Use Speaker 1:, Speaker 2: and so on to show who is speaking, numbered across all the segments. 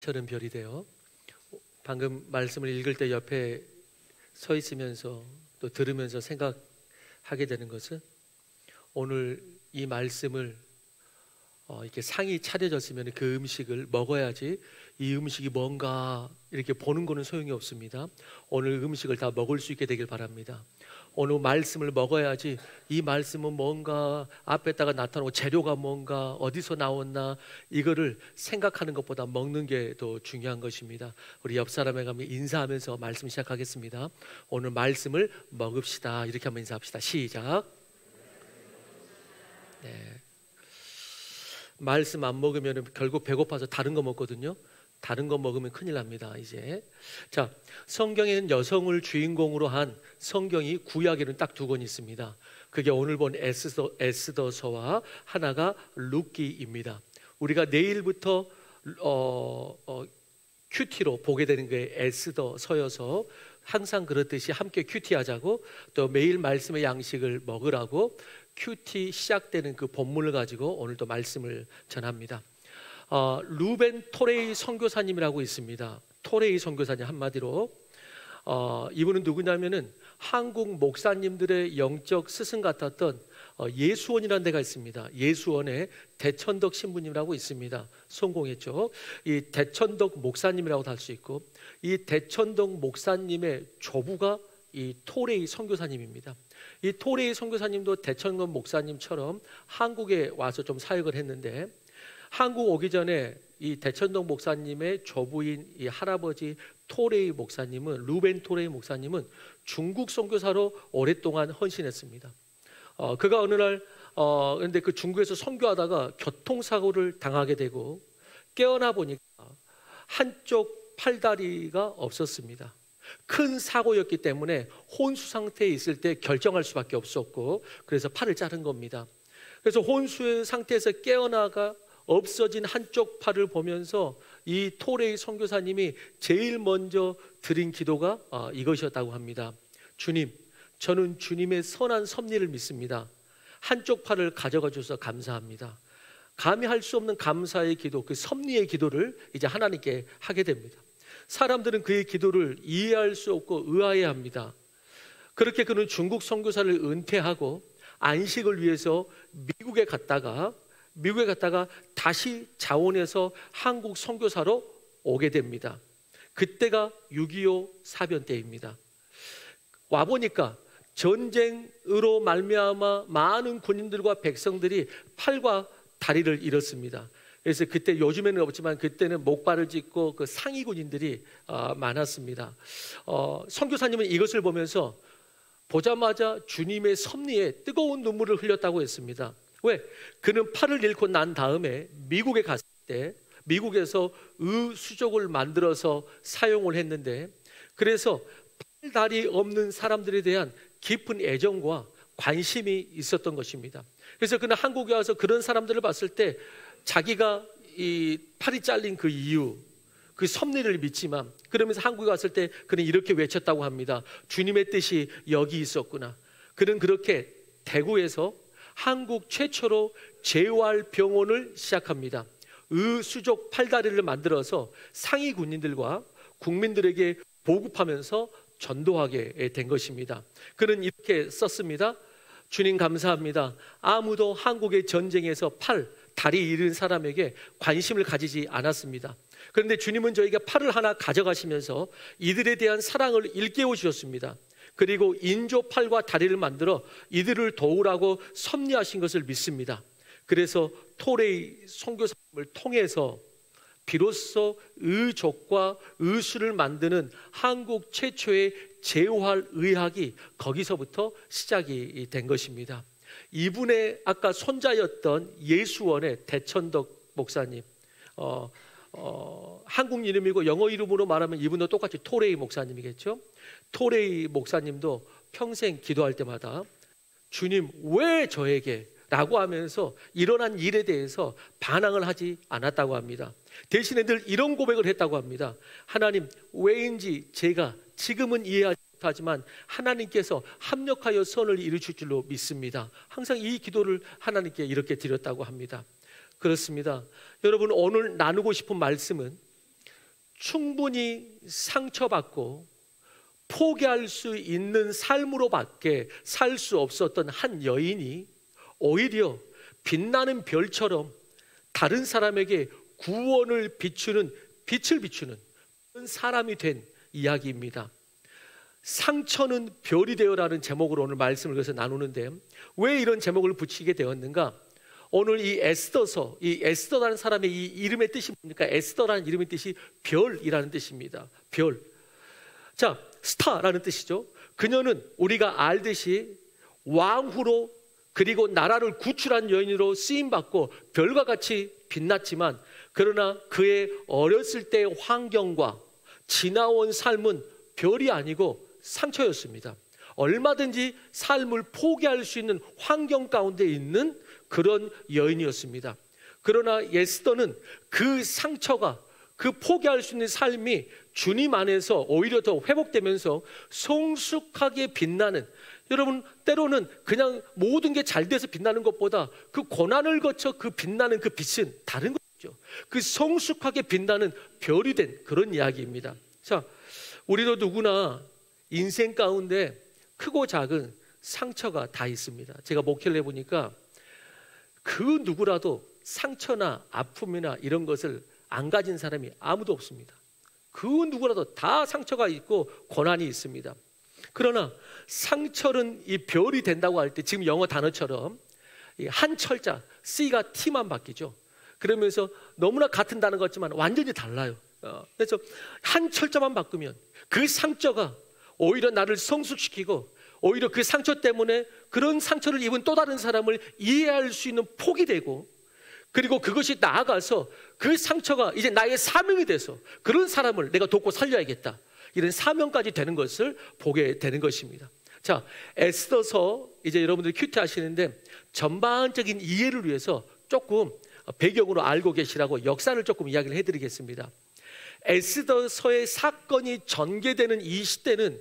Speaker 1: 저는 별이 되어. 방금 말씀을 읽을 때 옆에 서 있으면서 또 들으면서 생각하게 되는 것은, 오늘 이 말씀을 이렇게 상이 차려졌으면 그 음식을 먹어야지, 이 음식이 뭔가 이렇게 보는 거는 소용이 없습니다. 오늘 음식을 다 먹을 수 있게 되길 바랍니다. 오늘 말씀을 먹어야지 이 말씀은 뭔가 앞에다가 나타나고 재료가 뭔가 어디서 나왔나 이거를 생각하는 것보다 먹는 게 더 중요한 것입니다. 우리 옆 사람에 가면 인사하면서 말씀 시작하겠습니다. 오늘 말씀을 먹읍시다. 이렇게 한번 인사합시다. 시작. 네. 말씀 안 먹으면 결국 배고파서 다른 거 먹거든요. 다른 거 먹으면 큰일 납니다. 이제 자, 성경에는 여성을 주인공으로 한 성경이 구약에는 딱 두 권 있습니다. 그게 오늘 본 에스더서와 하나가 룻기입니다. 우리가 내일부터 큐티로 보게 되는 게 에스더서여서 항상 그렇듯이 함께 큐티하자고, 또 매일 말씀의 양식을 먹으라고 큐티 시작되는 그 본문을 가지고 오늘 또 말씀을 전합니다. 루벤 토레이 선교사님이라고 있습니다. 토레이 선교사님, 한마디로 이분은 누구냐면은 한국 목사님들의 영적 스승 같았던 예수원이라는 데가 있습니다. 예수원에 대천덕 신부님이라고 있습니다. 성공했죠. 이 대천덕 목사님이라고도 할 수 있고, 이 대천덕 목사님의 조부가 이 토레이 선교사님입니다. 이 토레이 선교사님도 대천덕 목사님처럼 한국에 와서 좀 사역을 했는데, 한국 오기 전에 이 대천동 목사님의 조부인 이 할아버지 토레이 목사님은, 루벤 토레이 목사님은 중국 선교사로 오랫동안 헌신했습니다. 그가 어느 날 그런데 그 중국에서 선교하다가 교통사고를 당하게 되고 깨어나 보니까 한쪽 팔다리가 없었습니다. 큰 사고였기 때문에 혼수 상태에 있을 때 결정할 수밖에 없었고, 그래서 팔을 자른 겁니다. 그래서 혼수의 상태에서 깨어나가 없어진 한쪽 팔을 보면서 이 토레이 선교사님이 제일 먼저 드린 기도가 이것이었다고 합니다. 주님, 저는 주님의 선한 섭리를 믿습니다. 한쪽 팔을 가져가 주셔서 감사합니다. 감히 할 수 없는 감사의 기도, 그 섭리의 기도를 이제 하나님께 하게 됩니다. 사람들은 그의 기도를 이해할 수 없고 의아해합니다. 그렇게 그는 중국 선교사를 은퇴하고 안식을 위해서 미국에 갔다가 다시 자원해서 한국 선교사로 오게 됩니다. 그때가 6.25 사변 때입니다. 와보니까 전쟁으로 말미암아 많은 군인들과 백성들이 팔과 다리를 잃었습니다. 그래서 그때, 요즘에는 없지만 그때는 목발을 찢고 그 상위 군인들이 많았습니다. 선교사님은 이것을 보면서 보자마자 주님의 섭리에 뜨거운 눈물을 흘렸다고 했습니다. 왜? 그는 팔을 잃고 난 다음에 미국에 갔을 때 미국에서 의수족을 만들어서 사용을 했는데, 그래서 팔다리 없는 사람들에 대한 깊은 애정과 관심이 있었던 것입니다. 그래서 그는 한국에 와서 그런 사람들을 봤을 때 자기가 이 팔이 잘린 그 이유, 그 섭리를 믿지만, 그러면서 한국에 왔을 때 그는 이렇게 외쳤다고 합니다. 주님의 뜻이 여기 있었구나. 그는 그렇게 대구에서 한국 최초로 재활병원을 시작합니다. 의수족 팔다리를 만들어서 상위 군인들과 국민들에게 보급하면서 전도하게 된 것입니다. 그는 이렇게 썼습니다. 주님 감사합니다. 아무도 한국의 전쟁에서 다리 잃은 사람에게 관심을 가지지 않았습니다. 그런데 주님은 저에게 팔을 하나 가져가시면서 이들에 대한 사랑을 일깨워 주셨습니다. 그리고 인조 팔과 다리를 만들어 이들을 도우라고 섭리하신 것을 믿습니다. 그래서 토레이 선교사님을 통해서 비로소 의족과 의수를 만드는 한국 최초의 재활의학이 거기서부터 시작이 된 것입니다. 이분의 아까 손자였던 예수원의 대천덕 목사님, 한국 이름이고 영어 이름으로 말하면 이분도 똑같이 토레이 목사님이겠죠. 토레이 목사님도 평생 기도할 때마다 주님 왜 저에게? 라고 하면서 일어난 일에 대해서 반항을 하지 않았다고 합니다. 대신에 늘 이런 고백을 했다고 합니다. 하나님, 왜인지 제가 지금은 이해하지 못하지만 하나님께서 합력하여 선을 이루실 줄로 믿습니다. 항상 이 기도를 하나님께 이렇게 드렸다고 합니다. 그렇습니다. 여러분, 오늘 나누고 싶은 말씀은 충분히 상처받고 포기할 수 있는 삶으로밖에 살 수 없었던 한 여인이 오히려 빛나는 별처럼 다른 사람에게 구원을 비추는, 빛을 비추는 그런 사람이 된 이야기입니다. 상처는 별이 되어라는 제목으로 오늘 말씀을 그래서 나누는데, 왜 이런 제목을 붙이게 되었는가? 오늘 이 에스더서, 이 에스더라는 사람의 이 이름의 뜻이 뭡니까? 에스더라는 이름의 뜻이 별이라는 뜻입니다. 별. 자, 스타라는 뜻이죠. 그녀는 우리가 알듯이 왕후로 그리고 나라를 구출한 여인으로 쓰임받고 별과 같이 빛났지만, 그러나 그의 어렸을 때의 환경과 지나온 삶은 별이 아니고 상처였습니다. 얼마든지 삶을 포기할 수 있는 환경 가운데 있는 그런 여인이었습니다. 그러나 에스더는 그 상처가, 그 포기할 수 있는 삶이 주님 안에서 오히려 더 회복되면서 성숙하게 빛나는, 여러분 때로는 그냥 모든 게 잘 돼서 빛나는 것보다 그 고난을 거쳐 그 빛나는 그 빛은 다른 거죠. 그 성숙하게 빛나는 별이 된 그런 이야기입니다. 자, 우리도 누구나 인생 가운데 크고 작은 상처가 다 있습니다. 제가 목회를 해보니까 그 누구라도 상처나 아픔이나 이런 것을 안 가진 사람이 아무도 없습니다. 그 누구라도 다 상처가 있고 고난이 있습니다. 그러나 상처는 이 별이 된다고 할 때, 지금 영어 단어처럼 한 철자 C가 T만 바뀌죠. 그러면서 너무나 같은 단어 같지만 완전히 달라요. 그래서 한 철자만 바꾸면 그 상처가 오히려 나를 성숙시키고, 오히려 그 상처 때문에 그런 상처를 입은 또 다른 사람을 이해할 수 있는 폭이 되고, 그리고 그것이 나아가서 그 상처가 이제 나의 사명이 돼서 그런 사람을 내가 돕고 살려야겠다, 이런 사명까지 되는 것을 보게 되는 것입니다. 자, 에스더서 이제 여러분들이 큐티 하시는데 전반적인 이해를 위해서 조금 배경으로 알고 계시라고 역사를 조금 이야기를 해드리겠습니다. 에스더서의 사건이 전개되는 이 시대는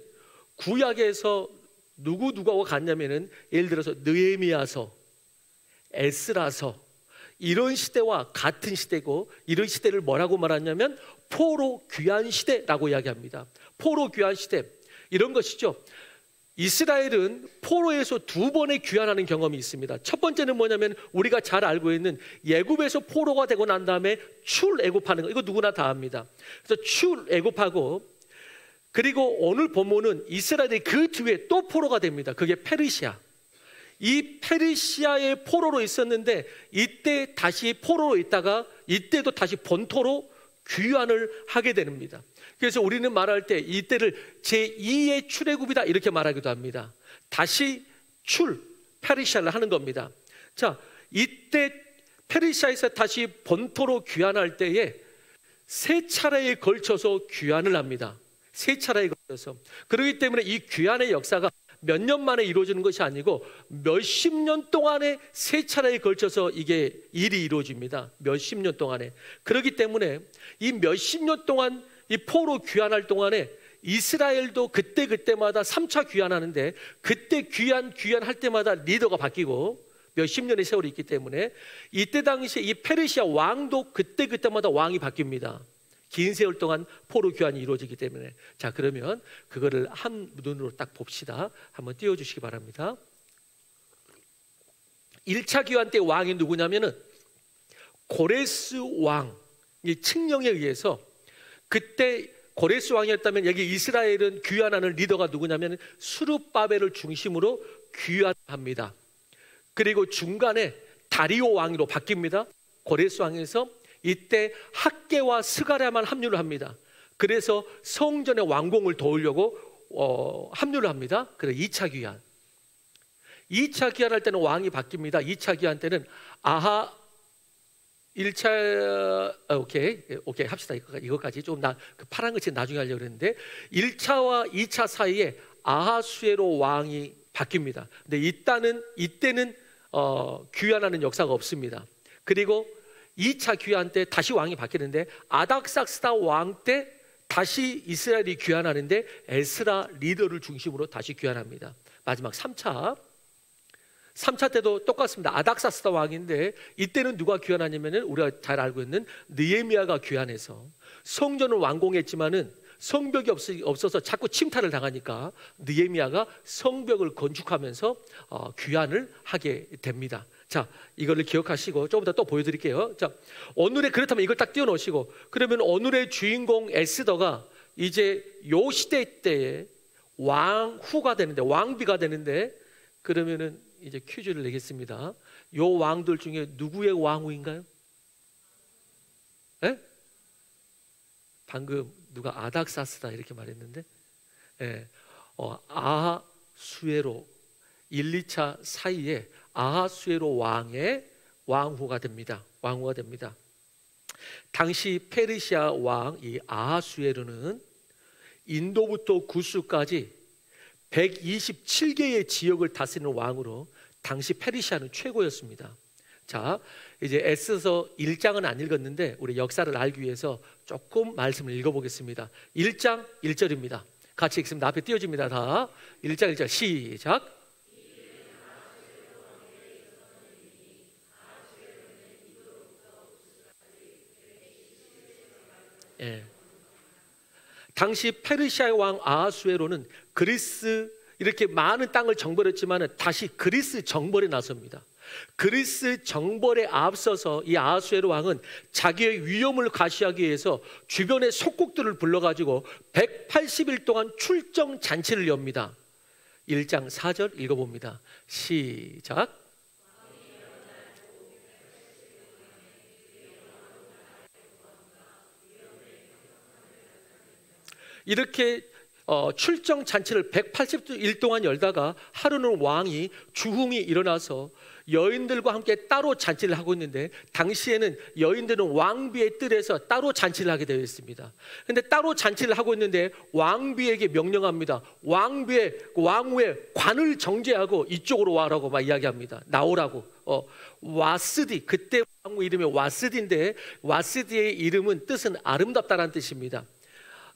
Speaker 1: 구약에서 누구하고 같냐면은, 예를 들어서 느헤미야서, 에스라서, 이런 시대와 같은 시대고, 이런 시대를 뭐라고 말하냐면 포로 귀환 시대라고 이야기합니다. 포로 귀환 시대, 이런 것이죠. 이스라엘은 포로에서 두 번의 귀환하는 경험이 있습니다. 첫 번째는 뭐냐면 우리가 잘 알고 있는 애굽에서 포로가 되고 난 다음에 출애굽하는 거, 이거 누구나 다 압니다. 그래서 출애굽하고, 그리고 오늘 본문은 이스라엘이 그 뒤에 또 포로가 됩니다. 그게 페르시아. 이 페르시아의 포로로 있었는데 이때 다시 포로로 있다가 이때도 다시 본토로 귀환을 하게 됩니다. 그래서 우리는 말할 때 이때를 제2의 출애굽이다 이렇게 말하기도 합니다. 다시 페르시아를 하는 겁니다. 자, 이때 페르시아에서 다시 본토로 귀환할 때에 세 차례에 걸쳐서 귀환을 합니다. 세 차례에 걸쳐서. 그렇기 때문에 이 귀환의 역사가 몇 년 만에 이루어지는 것이 아니고 몇십 년 동안에 세 차례에 걸쳐서 이게 일이 이루어집니다. 몇십 년 동안에. 그렇기 때문에 이 몇십 년 동안 이 포로 귀환할 동안에 이스라엘도 그때마다 3차 귀환하는데, 그때 귀환할 때마다 리더가 바뀌고 몇십 년의 세월이 있기 때문에 이때 당시에 이 페르시아 왕도 그때마다 왕이 바뀝니다. 긴 세월 동안 포로 귀환이 이루어지기 때문에. 자, 그러면 그거를 한 눈으로 딱 봅시다. 한번 띄워주시기 바랍니다. 1차 귀환 때 왕이 누구냐면은 고레스 왕, 이 칙령에 의해서, 그때 고레스 왕이었다면 여기 이스라엘은 귀환하는 리더가 누구냐면 스룹바벨을 중심으로 귀환합니다. 그리고 중간에 다리오 왕으로 바뀝니다. 고레스 왕에서 이때 학계와 스가랴만 합류를 합니다. 그래서 성전의 왕궁을 도우려고 합류를 합니다. 그래서 2차 귀환. 2차 귀환할 때는 왕이 바뀝니다. 2차 귀환 때는 1차 오케이 합시다. 이거까지 좀 그 파란 것이 나중에 하려고 했는데 1차와 2차 사이에 아하수에로 왕이 바뀝니다. 근데 이때는 귀환하는 역사가 없습니다. 그리고 2차 귀환 때 다시 왕이 바뀌는데 아닥삭스다 왕 때 다시 이스라엘이 귀환하는데 에스라 리더를 중심으로 다시 귀환합니다. 마지막 3차 3차 때도 똑같습니다. 아닥사스다 왕인데 이때는 누가 귀환하냐면은 우리가 잘 알고 있는 느헤미야가 귀환해서 성전을 완공했지만은 성벽이 없어서 자꾸 침탈을 당하니까 느헤미야가 성벽을 건축하면서 귀환을 하게 됩니다. 자, 이거를 기억하시고 조금 더 또 보여드릴게요. 자, 오늘의 그렇다면 이걸 딱 띄워놓으시고, 그러면 오늘의 주인공 에스더가 이제 요 시대 때에 왕후가 되는데, 왕비가 되는데, 그러면은 이제 퀴즈를 내겠습니다. 요 왕들 중에 누구의 왕후인가요? 예? 방금 누가 아닥사스다 이렇게 말했는데, 예, 아하수에로 1, 2차 사이에 아하수에로 왕의 왕후가 됩니다. 왕후가 됩니다. 당시 페르시아 왕 이 아하수에로는 인도부터 구스까지 127개의 지역을 다스리는 왕으로 당시 페르시아는 최고였습니다. 자, 이제 에스더 1장은 안 읽었는데 우리 역사를 알기 위해서 조금 말씀을 읽어보겠습니다. 1장 1절입니다. 같이 읽습니다. 앞에 띄워줍니다. 다 1장 1절 시작. 예. 당시 페르시아의 왕 아하수에로는 그리스 이렇게 많은 땅을 정벌했지만 다시 그리스 정벌에 나섭니다. 그리스 정벌에 앞서서 이 아하수에로 왕은 자기의 위엄을 과시하기 위해서 주변의 속국들을 불러가지고 180일 동안 출정 잔치를 엽니다. 1장 4절 읽어봅니다. 시작. 이렇게 출정 잔치를 180일 동안 열다가 하루는 왕이 주흥이 일어나서 여인들과 함께 따로 잔치를 하고 있는데, 당시에는 여인들은 왕비의 뜰에서 따로 잔치를 하게 되어 있습니다. 그런데 따로 잔치를 하고 있는데 왕비에게 명령합니다. 왕후의 관을 정죄하고 이쪽으로 와라고 막 이야기합니다. 나오라고. 와스디, 그때 왕후 이름이 와스디인데 와스디의 이름은 뜻은 아름답다라는 뜻입니다.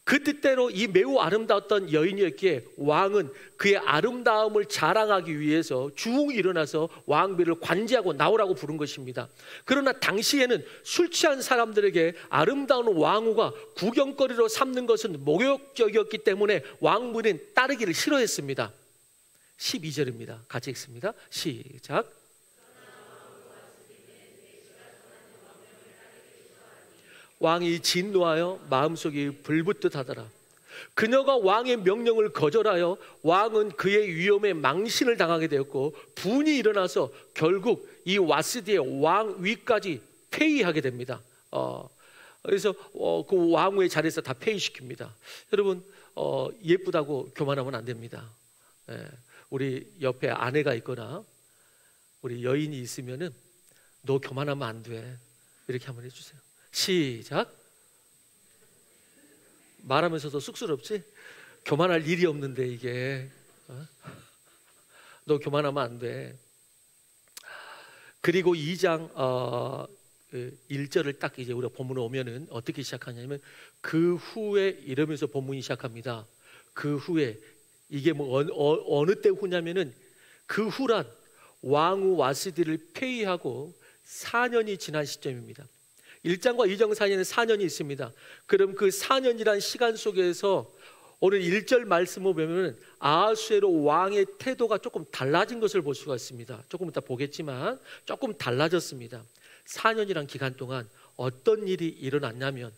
Speaker 1: 그 뜻대로 이 매우 아름다웠던 여인이었기에 왕은 그의 아름다움을 자랑하기 위해서 주웅이 일어나서 왕비를 관제하고 나오라고 부른 것입니다. 그러나 당시에는 술 취한 사람들에게 아름다운 왕후가 구경거리로 삼는 것은 모욕적이었기 때문에 왕비는 따르기를 싫어했습니다. 12절입니다. 같이 읽습니다. 시작. 왕이 진노하여 마음속이 불붙듯 하더라. 그녀가 왕의 명령을 거절하여 왕은 그의 위엄에 망신을 당하게 되었고 분이 일어나서 결국 이 와스디의 왕위까지 폐위하게 됩니다. 그래서 그 왕후의 자리에서 다 폐위시킵니다. 여러분, 예쁘다고 교만하면 안 됩니다. 우리 옆에 아내가 있거나 우리 여인이 있으면은 너 교만하면 안 돼, 이렇게 한번 해주세요. 시작. 말하면서도 쑥스럽지? 교만할 일이 없는데 이게 너 교만하면 안 돼. 그리고 2장 1절을 딱 이제 우리가 본문에 오면은 어떻게 시작하냐면 그 후에 이러면서 본문이 시작합니다. 그 후에 이게 뭐 어느 때 후냐면은 그 후란 왕후 와스디를 폐위하고 4년이 지난 시점입니다. 1장과 2장 사이에는 4년이 있습니다. 그럼 그 4년이란 시간 속에서 오늘 1절 말씀을 보면 아하수에로 왕의 태도가 조금 달라진 것을 볼 수가 있습니다. 조금 이따 보겠지만 조금 달라졌습니다. 4년이란 기간 동안 어떤 일이 일어났냐면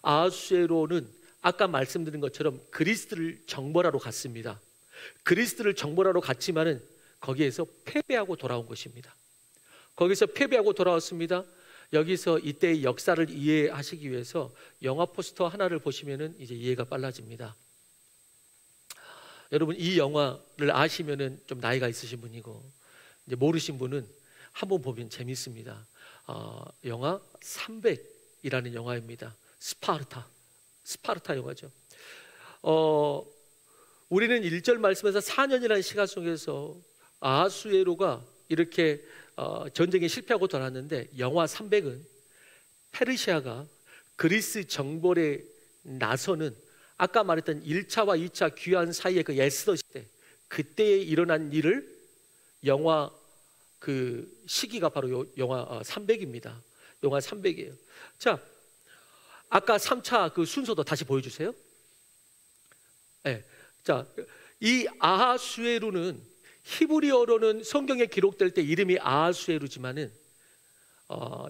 Speaker 1: 아하수에로는 아까 말씀드린 것처럼 그리스를 정벌하러 갔습니다. 그리스를 정벌하러 갔지만은 거기에서 패배하고 돌아온 것입니다. 거기서 패배하고 돌아왔습니다. 여기서 이때의 역사를 이해하시기 위해서 영화 포스터 하나를 보시면은 이제 이해가 빨라집니다. 여러분, 이 영화를 아시면은 좀 나이가 있으신 분이고 이제 모르신 분은 한번 보면 재밌습니다. 영화 300이라는 영화입니다. 스파르타 영화죠. 우리는 1절 말씀에서 4년이라는 시간 속에서 아하수에로가 이렇게 전쟁에 실패하고 돌아왔는데, 영화 300은 페르시아가 그리스 정벌에 나서는 아까 말했던 1차와 2차 귀환 사이의 그 에스더 시대, 그때에 일어난 일을 영화 그 시기가 바로 영하 300입니다. 영하 300이에요. 자, 아까 3차 그 순서도 다시 보여주세요. 네. 자, 이 아하수에루는 히브리어로는 성경에 기록될 때 이름이 아하수에루지만은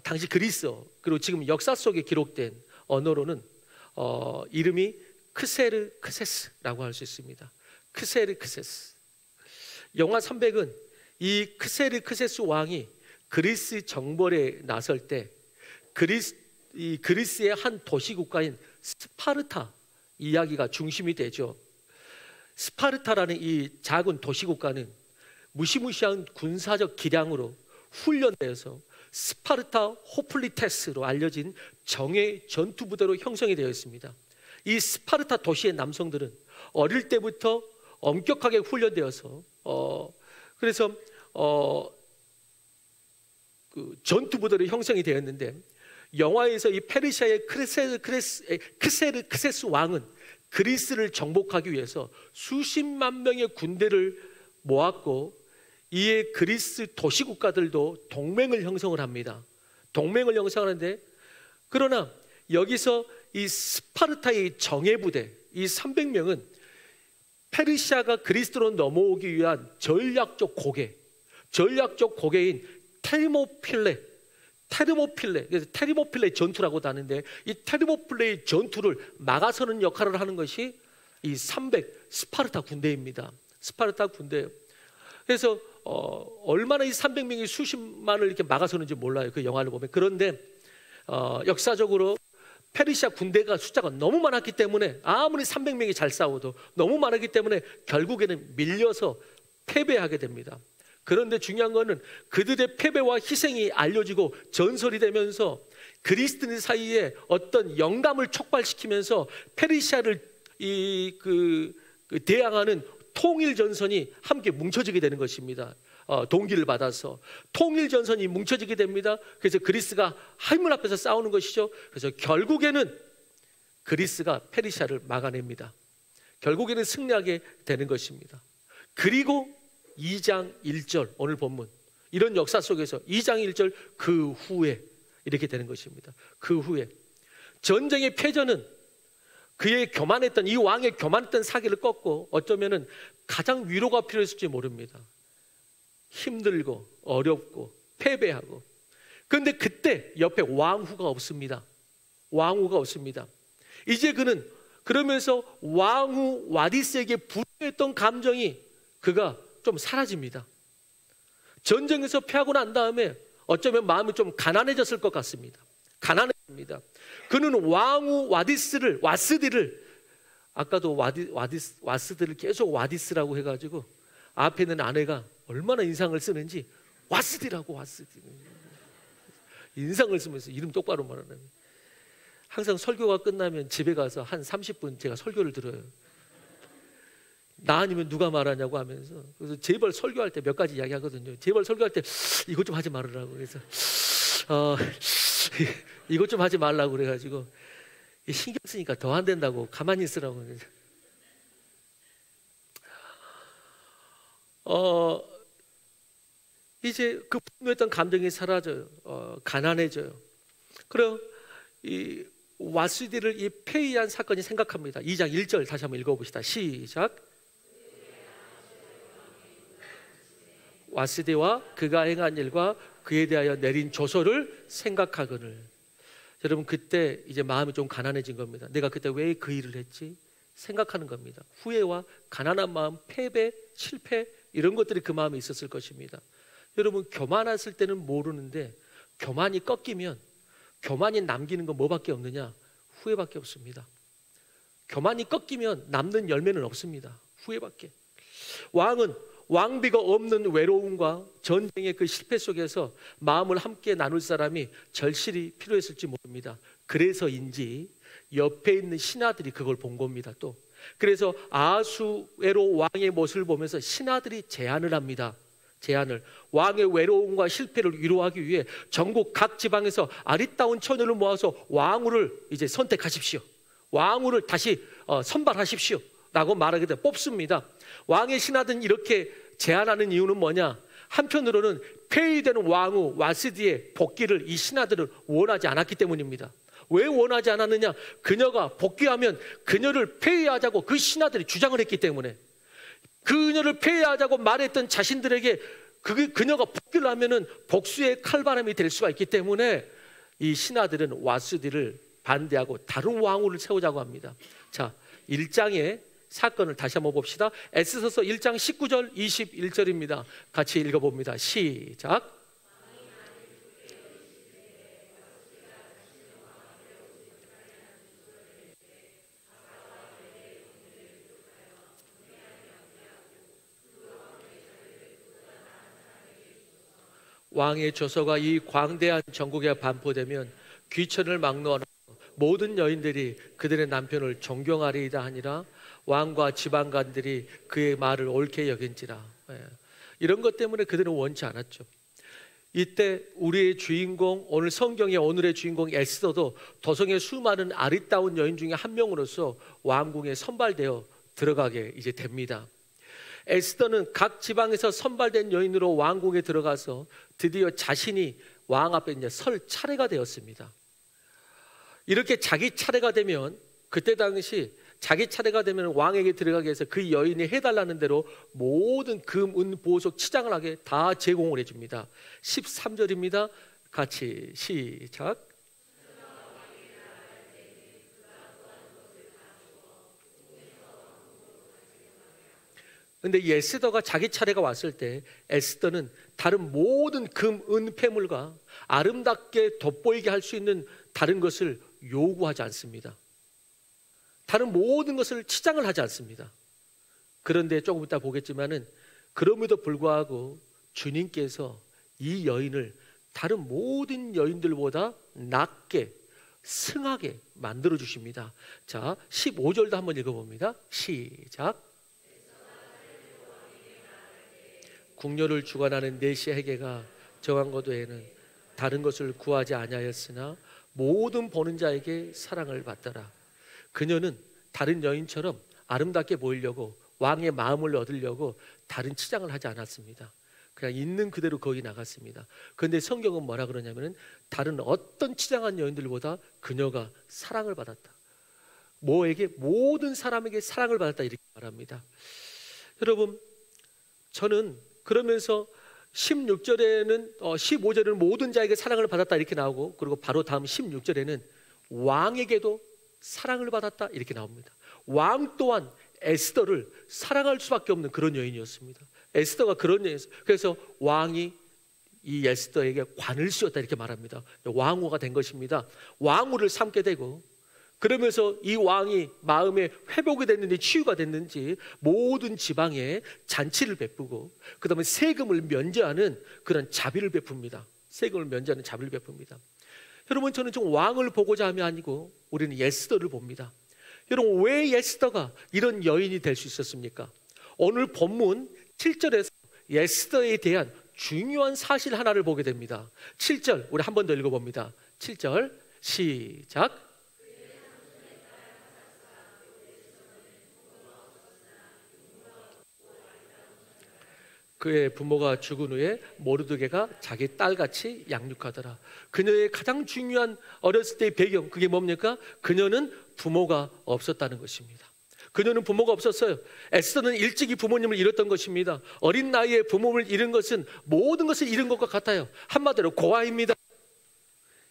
Speaker 1: 당시 그리스어 그리고 지금 역사 속에 기록된 언어로는 이름이 크세르크세스라고 할 수 있습니다. 크세르크세스. 영하 300은 이 크세르크세스 왕이 그리스 정벌에 나설 때 그리스의 한 도시국가인 스파르타 이야기가 중심이 되죠. 스파르타라는 이 작은 도시국가는 무시무시한 군사적 기량으로 훈련되어서 스파르타 호플리테스로 알려진 정예 전투부대로 형성이 되어 있습니다. 이 스파르타 도시의 남성들은 어릴 때부터 엄격하게 훈련되어서 그래서 그 전투부대로 형성이 되었는데, 영화에서 이 페르시아의 크세르크세스 왕은 그리스를 정복하기 위해서 수십만 명의 군대를 모았고, 이에 그리스 도시국가들도 동맹을 형성을 합니다. 동맹을 형성하는데, 그러나 여기서 이 스파르타의 정예부대 이 300명은 페르시아가 그리스로 넘어오기 위한 전략적 고개인 테르모필레, 그래서 테르모필레 전투라고 하는데, 이 테르모필레의 전투를 막아서는 역할을 하는 것이 이 300 스파르타 군대입니다. 스파르타 군대. 그래서 얼마나 이 300명이 수십만을 이렇게 막아서는지 몰라요, 그 영화를 보면. 그런데 역사적으로 페르시아 군대가 숫자가 너무 많았기 때문에, 아무리 300명이 잘 싸워도 너무 많았기 때문에 결국에는 밀려서 패배하게 됩니다. 그런데 중요한 거는 그들의 패배와 희생이 알려지고 전설이 되면서 그리스도인 사이에 어떤 영감을 촉발시키면서 페르시아를 대항하는 통일 전선이 함께 뭉쳐지게 되는 것입니다. 동기를 받아서 통일 전선이 뭉쳐지게 됩니다. 그래서 그리스가 하물 앞에서 싸우는 것이죠. 그래서 결국에는 그리스가 페르시아를 막아냅니다. 결국에는 승리하게 되는 것입니다. 그리고 2장 1절 오늘 본문, 이런 역사 속에서 2장 1절 그 후에 이렇게 되는 것입니다. 그 후에 전쟁의 패전은 그의 교만했던, 이 왕의 교만했던 사기를 꺾고 어쩌면은 가장 위로가 필요했을지 모릅니다. 힘들고 어렵고 패배하고. 그런데 그때 옆에 왕후가 없습니다. 왕후가 없습니다. 이제 그는 그러면서 왕후 와디스에게 분노했던 감정이 그가 좀 사라집니다. 전쟁에서 패하고 난 다음에 어쩌면 마음이 좀 가난해졌을 것 같습니다. 가난해집니다. 그는 왕후 와스디를 아까도 와스디를 계속 와디스라고 해가지고 앞에 있는 아내가 얼마나 인상을 쓰는지 와스디라고, 와스디 인상을 쓰면서 이름 똑바로 말하는. 항상 설교가 끝나면 집에 가서 한 30분 제가 설교를 들어요. 나 아니면 누가 말하냐고 하면서. 그래서 제발 설교할 때 몇 가지 이야기 하거든요. 제발 설교할 때 이것 좀 하지 말으라고. 그래서 이것 좀 하지 말라고 그래가지고 신경 쓰니까 더 안 된다고 가만히 있으라고. 이제 그 분노했던 감정이 사라져요. 가난해져요. 그럼 이 와스디를 이 폐위한 사건이 생각합니다. 2장 1절 다시 한번 읽어봅시다. 시작. 와스디와 그가 행한 일과 그에 대하여 내린 조서를 생각하거늘. 여러분, 그때 이제 마음이 좀 가난해진 겁니다. 내가 그때 왜 그 일을 했지? 생각하는 겁니다. 후회와 가난한 마음, 패배, 실패, 이런 것들이 그 마음에 있었을 것입니다. 여러분, 교만했을 때는 모르는데 교만이 꺾이면, 교만이 남기는 건 뭐밖에 없느냐? 후회밖에 없습니다. 교만이 꺾이면 남는 열매는 없습니다. 후회밖에. 왕은 왕비가 없는 외로움과 전쟁의 그 실패 속에서 마음을 함께 나눌 사람이 절실히 필요했을지 모릅니다. 그래서인지 옆에 있는 신하들이 그걸 본 겁니다. 또 그래서 아하수에로 왕의 모습을 보면서 신하들이 제안을 합니다. 제안을. 왕의 외로움과 실패를 위로하기 위해 전국 각 지방에서 아리따운 처녀를 모아서 왕후를 이제 선택하십시오. 왕후를 다시 선발하십시오 라고 말하게 돼 뽑습니다. 왕의 신하들은 이렇게 제안하는 이유는 뭐냐? 한편으로는 폐위되는 왕후 와스디의 복귀를 이 신하들은 원하지 않았기 때문입니다. 왜 원하지 않았느냐? 그녀가 복귀하면 그녀를 폐위하자고 그 신하들이 주장을 했기 때문에, 그녀를 폐위하자고 말했던 자신들에게 그녀가 복귀를 하면은 복수의 칼바람이 될 수가 있기 때문에 이 신하들은 와스디를 반대하고 다른 왕후를 세우자고 합니다. 자, 1장의 사건을 다시 한번 봅시다. 에스더서 1장 19절 21절입니다. 같이 읽어봅니다. 시작. 왕의 조서가 이 광대한 전국에 반포되면 귀천을 막론하고 모든 여인들이 그들의 남편을 존경하리이다 하니라. 왕과 지방관들이 그의 말을 옳게 여긴지라. 이런 것 때문에 그들은 원치 않았죠. 이때 우리의 주인공, 오늘 성경의 오늘의 주인공 에스더도 도성의 수많은 아리따운 여인 중에 한 명으로서 왕궁에 선발되어 들어가게 이제 됩니다. 에스더는 각 지방에서 선발된 여인으로 왕궁에 들어가서 드디어 자신이 왕 앞에 이제 설 차례가 되었습니다. 이렇게 자기 차례가 되면, 그때 당시 자기 차례가 되면 왕에게 들어가게 해서 그 여인이 해달라는 대로 모든 금, 은, 보석, 치장을 하게 다 제공을 해줍니다. 13절입니다. 같이 시작. 근데 이 에스더가 자기 차례가 왔을 때 에스더는 다른 모든 금, 은, 폐물과 아름답게 돋보이게 할 수 있는 다른 것을 요구하지 않습니다. 다른 모든 것을 치장을 하지 않습니다. 그런데 조금 이따 보겠지만은 그럼에도 불구하고 주님께서 이 여인을 다른 모든 여인들보다 낫게 승하게 만들어 주십니다. 자, 15절도 한번 읽어봅니다. 시작. 궁녀를 주관하는 내시 헤게가 정한 것 외에는 다른 것을 구하지 아니하였으나 모든 보는 자에게 사랑을 받더라. 그녀는 다른 여인처럼 아름답게 보이려고, 왕의 마음을 얻으려고 다른 치장을 하지 않았습니다. 그냥 있는 그대로 거기 나갔습니다. 그런데 성경은 뭐라 그러냐면 다른 어떤 치장한 여인들보다 그녀가 사랑을 받았다. 뭐에게? 모든 사람에게 사랑을 받았다, 이렇게 말합니다. 여러분, 저는 그러면서 16절에는 15절에는 모든 자에게 사랑을 받았다 이렇게 나오고, 그리고 바로 다음 16절에는 왕에게도 사랑을 받았다 이렇게 나옵니다. 왕 또한 에스더를 사랑할 수밖에 없는 그런 여인이었습니다. 에스더가 그런 여인이었어요. 그래서 왕이 이 에스더에게 관을 씌웠다 이렇게 말합니다. 왕후가 된 것입니다. 왕후를 삼게 되고, 그러면서 이 왕이 마음에 회복이 됐는지 치유가 됐는지 모든 지방에 잔치를 베푸고, 그 다음에 세금을 면제하는 그런 자비를 베풉니다. 세금을 면제하는 자비를 베풉니다. 여러분, 저는 좀 왕을 보고자 함이 아니고 우리는 에스더를 봅니다. 여러분, 왜 에스더가 이런 여인이 될 수 있었습니까? 오늘 본문 7절에서 에스더에 대한 중요한 사실 하나를 보게 됩니다. 7절 우리 한 번 더 읽어봅니다. 7절 시작. 그의 부모가 죽은 후에 모르드게가 자기 딸같이 양육하더라. 그녀의 가장 중요한 어렸을 때의 배경, 그게 뭡니까? 그녀는 부모가 없었다는 것입니다. 그녀는 부모가 없었어요. 에스더는 일찍이 부모님을 잃었던 것입니다. 어린 나이에 부모를 잃은 것은 모든 것을 잃은 것과 같아요. 한마디로 고아입니다.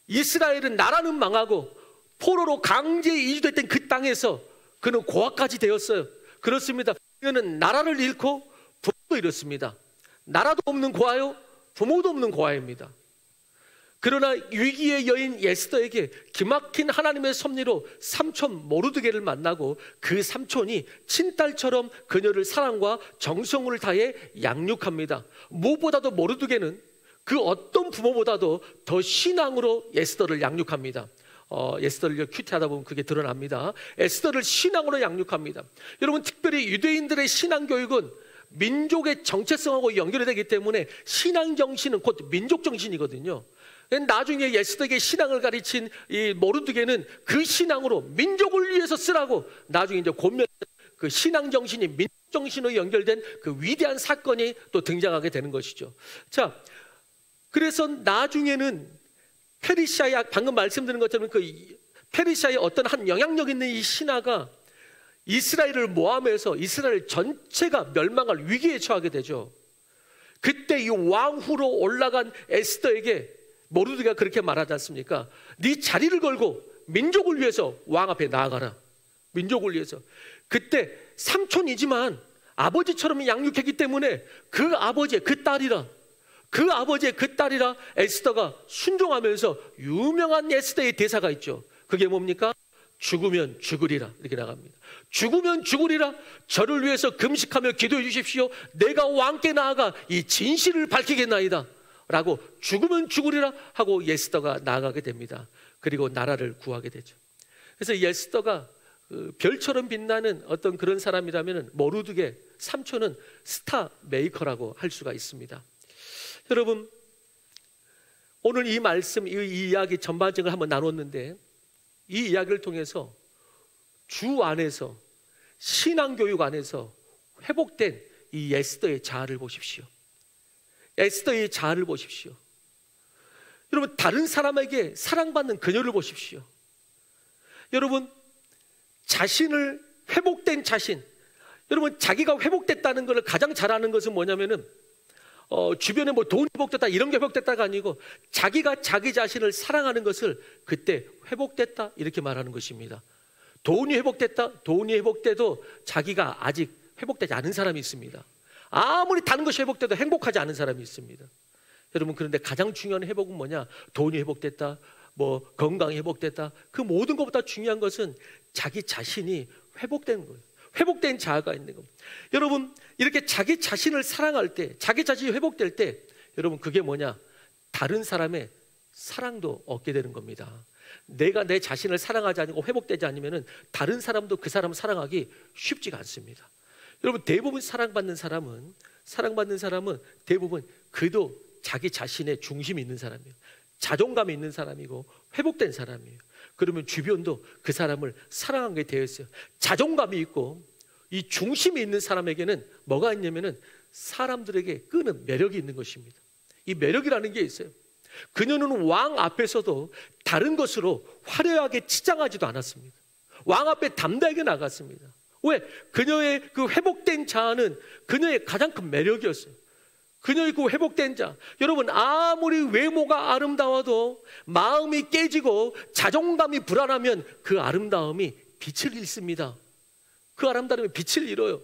Speaker 1: 이스라엘은 나라는 망하고 포로로 강제 이주됐던 그 땅에서 그는 고아까지 되었어요. 그렇습니다. 그녀는 나라를 잃고 부모도 잃었습니다. 나라도 없는 고아요, 부모도 없는 고아입니다. 그러나 위기의 여인 에스더에게 기막힌 하나님의 섭리로 삼촌 모르드게를 만나고 그 삼촌이 친딸처럼 그녀를 사랑과 정성을 다해 양육합니다. 무엇보다도 모르드게는 그 어떤 부모보다도 더 신앙으로 에스더를 양육합니다. 에스더를 큐티하다 보면 그게 드러납니다. 에스더를 신앙으로 양육합니다. 여러분, 특별히 유대인들의 신앙교육은 민족의 정체성하고 연결이 되기 때문에 신앙정신은 곧 민족정신이거든요. 나중에 에스더에게 신앙을 가르친 이 모르드게는 그 신앙으로 민족을 위해서 쓰라고 나중에 이제 곧면 그 신앙정신이 민족정신으로 연결된 그 위대한 사건이 또 등장하게 되는 것이죠. 자, 그래서 나중에는 페르시아의, 방금 말씀드린 것처럼 그 페르시아의 어떤 한 영향력 있는 이 신하가 이스라엘을 모함해서 이스라엘 전체가 멸망할 위기에 처하게 되죠. 그때 이 왕후로 올라간 에스더에게 모르드게가 그렇게 말하지 않습니까? 네 자리를 걸고 민족을 위해서 왕 앞에 나아가라. 민족을 위해서. 그때 삼촌이지만 아버지처럼 양육했기 때문에 그 아버지의 그 딸이라 에스더가 순종하면서 유명한 에스더의 대사가 있죠. 그게 뭡니까? 죽으면 죽으리라. 이렇게 나갑니다. 죽으면 죽으리라. 저를 위해서 금식하며 기도해 주십시오. 내가 왕께 나아가 이 진실을 밝히겠나이다 라고 죽으면 죽으리라 하고 에스더가 나아가게 됩니다. 그리고 나라를 구하게 되죠. 그래서 에스더가 별처럼 빛나는 어떤 그런 사람이라면 모르드게 삼촌은 스타 메이커라고 할 수가 있습니다. 여러분, 오늘 이 말씀, 이 이야기 전반적으로 한번 나눴는데, 이 이야기를 통해서 주 안에서, 신앙교육 안에서 회복된 이 에스더의 자아를 보십시오. 에스더의 자아를 보십시오. 여러분, 다른 사람에게 사랑받는 그녀를 보십시오. 여러분, 자신을, 회복된 자신, 여러분, 자기가 회복됐다는 것을 가장 잘 아는 것은 뭐냐면은 주변에 뭐 돈이 회복됐다 이런 게 회복됐다가 아니고 자기가 자기 자신을 사랑하는 것을 그때 회복됐다 이렇게 말하는 것입니다. 돈이 회복됐다, 돈이 회복돼도 자기가 아직 회복되지 않은 사람이 있습니다. 아무리 다른 것이 회복돼도 행복하지 않은 사람이 있습니다. 여러분, 그런데 가장 중요한 회복은 뭐냐? 돈이 회복됐다, 뭐 건강이 회복됐다, 그 모든 것보다 중요한 것은 자기 자신이 회복된 거예요. 회복된 자아가 있는 겁니다. 여러분, 이렇게 자기 자신을 사랑할 때, 자기 자신이 회복될 때, 여러분, 그게 뭐냐? 다른 사람의 사랑도 얻게 되는 겁니다. 내가 내 자신을 사랑하지 않고 회복되지 않으면 다른 사람도 그 사람을 사랑하기 쉽지가 않습니다. 여러분, 대부분 사랑받는 사람은 대부분 그도 자기 자신의 중심이 있는 사람이에요. 자존감이 있는 사람이고 회복된 사람이에요. 그러면 주변도 그 사람을 사랑하게 되어 있어요. 자존감이 있고 이 중심이 있는 사람에게는 뭐가 있냐면은 사람들에게 끄는 매력이 있는 것입니다. 이 매력이라는 게 있어요. 그녀는 왕 앞에서도 다른 것으로 화려하게 치장하지도 않았습니다. 왕 앞에 담대하게 나갔습니다. 왜? 그녀의 그 회복된 자아는 그녀의 가장 큰 매력이었어요. 그녀의 그 회복된 자, 여러분, 아무리 외모가 아름다워도 마음이 깨지고 자존감이 불안하면 그 아름다움이 빛을 잃습니다. 그 아름다움이 빛을 잃어요.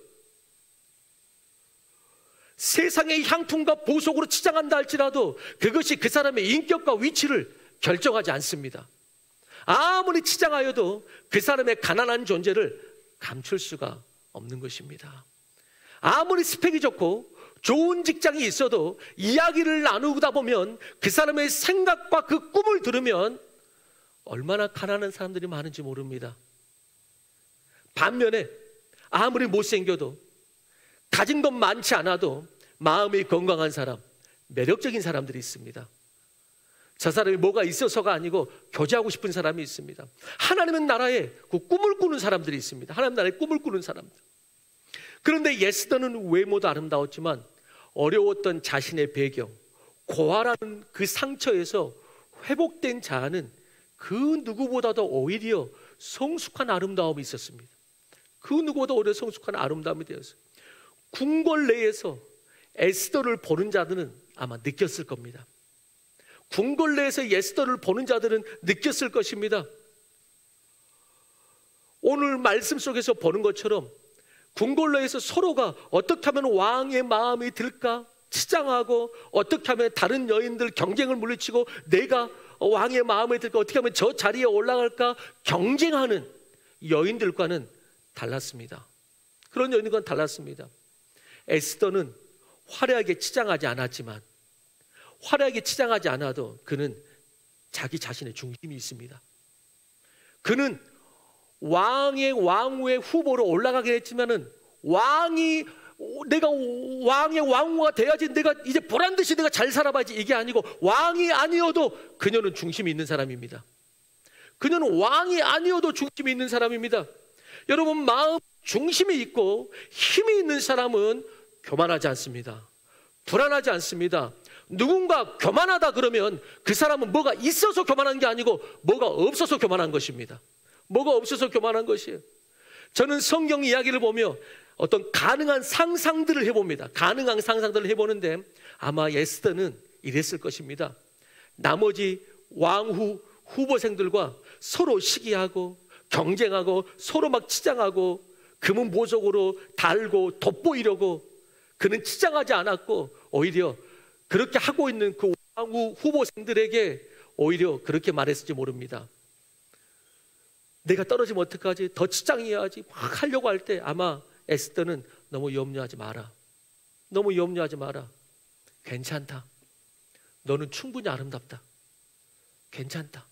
Speaker 1: 세상의 향품과 보석으로 치장한다 할지라도 그것이 그 사람의 인격과 위치를 결정하지 않습니다. 아무리 치장하여도 그 사람의 가난한 존재를 감출 수가 없는 것입니다. 아무리 스펙이 좋고 좋은 직장이 있어도 이야기를 나누다 보면 그 사람의 생각과 그 꿈을 들으면 얼마나 가난한 사람들이 많은지 모릅니다. 반면에 아무리 못생겨도 가진 것 많지 않아도 마음이 건강한 사람, 매력적인 사람들이 있습니다. 저 사람이 뭐가 있어서가 아니고 교제하고 싶은 사람이 있습니다. 하나님의 나라에 그 꿈을 꾸는 사람들이 있습니다. 하나님 나라의 꿈을 꾸는 사람들. 그런데 에스더는 외모도 아름다웠지만 어려웠던 자신의 배경, 고아라는 그 상처에서 회복된 자아는 그 누구보다도 오히려 성숙한 아름다움이 있었습니다. 그 누구보다 오히려 성숙한 아름다움이 되었어요. 궁궐내에서 에스더를 보는 자들은 아마 느꼈을 겁니다. 궁궐내에서 에스더를 보는 자들은 느꼈을 것입니다. 오늘 말씀 속에서 보는 것처럼 궁궐내에서 서로가 어떻게 하면 왕의 마음이 들까 치장하고, 어떻게 하면 다른 여인들 경쟁을 물리치고 내가 왕의 마음에 들까, 어떻게 하면 저 자리에 올라갈까 경쟁하는 여인들과는 달랐습니다. 그런 여인들과는 달랐습니다. 에스더는 화려하게 치장하지 않았지만, 화려하게 치장하지 않아도 그는 자기 자신의 중심이 있습니다. 그는 왕후의 후보로 올라가게 했지만은 내가 왕의 왕후가 돼야지, 내가 이제 보란듯이 내가 잘 살아봐야지, 이게 아니고 왕이 아니어도 그녀는 중심이 있는 사람입니다. 그녀는 왕이 아니어도 중심이 있는 사람입니다. 여러분, 마음 중심이 있고 힘이 있는 사람은 교만하지 않습니다. 불안하지 않습니다. 누군가 교만하다 그러면 그 사람은 뭐가 있어서 교만한 게 아니고 뭐가 없어서 교만한 것입니다. 뭐가 없어서 교만한 것이에요. 저는 성경 이야기를 보며 어떤 가능한 상상들을 해봅니다. 가능한 상상들을 해보는데 아마 에스더는 이랬을 것입니다. 나머지 왕후 후보생들과 서로 시기하고 경쟁하고 서로 막 치장하고 금은 보석으로 달고 돋보이려고 그는 치장하지 않았고 오히려 그렇게 하고 있는 그 왕후 후보생들에게 오히려 그렇게 말했을지 모릅니다. 내가 떨어지면 어떡하지? 더 치장해야지. 막 하려고 할 때 아마 에스더는 너무 염려하지 마라. 너무 염려하지 마라. 괜찮다. 너는 충분히 아름답다. 괜찮다.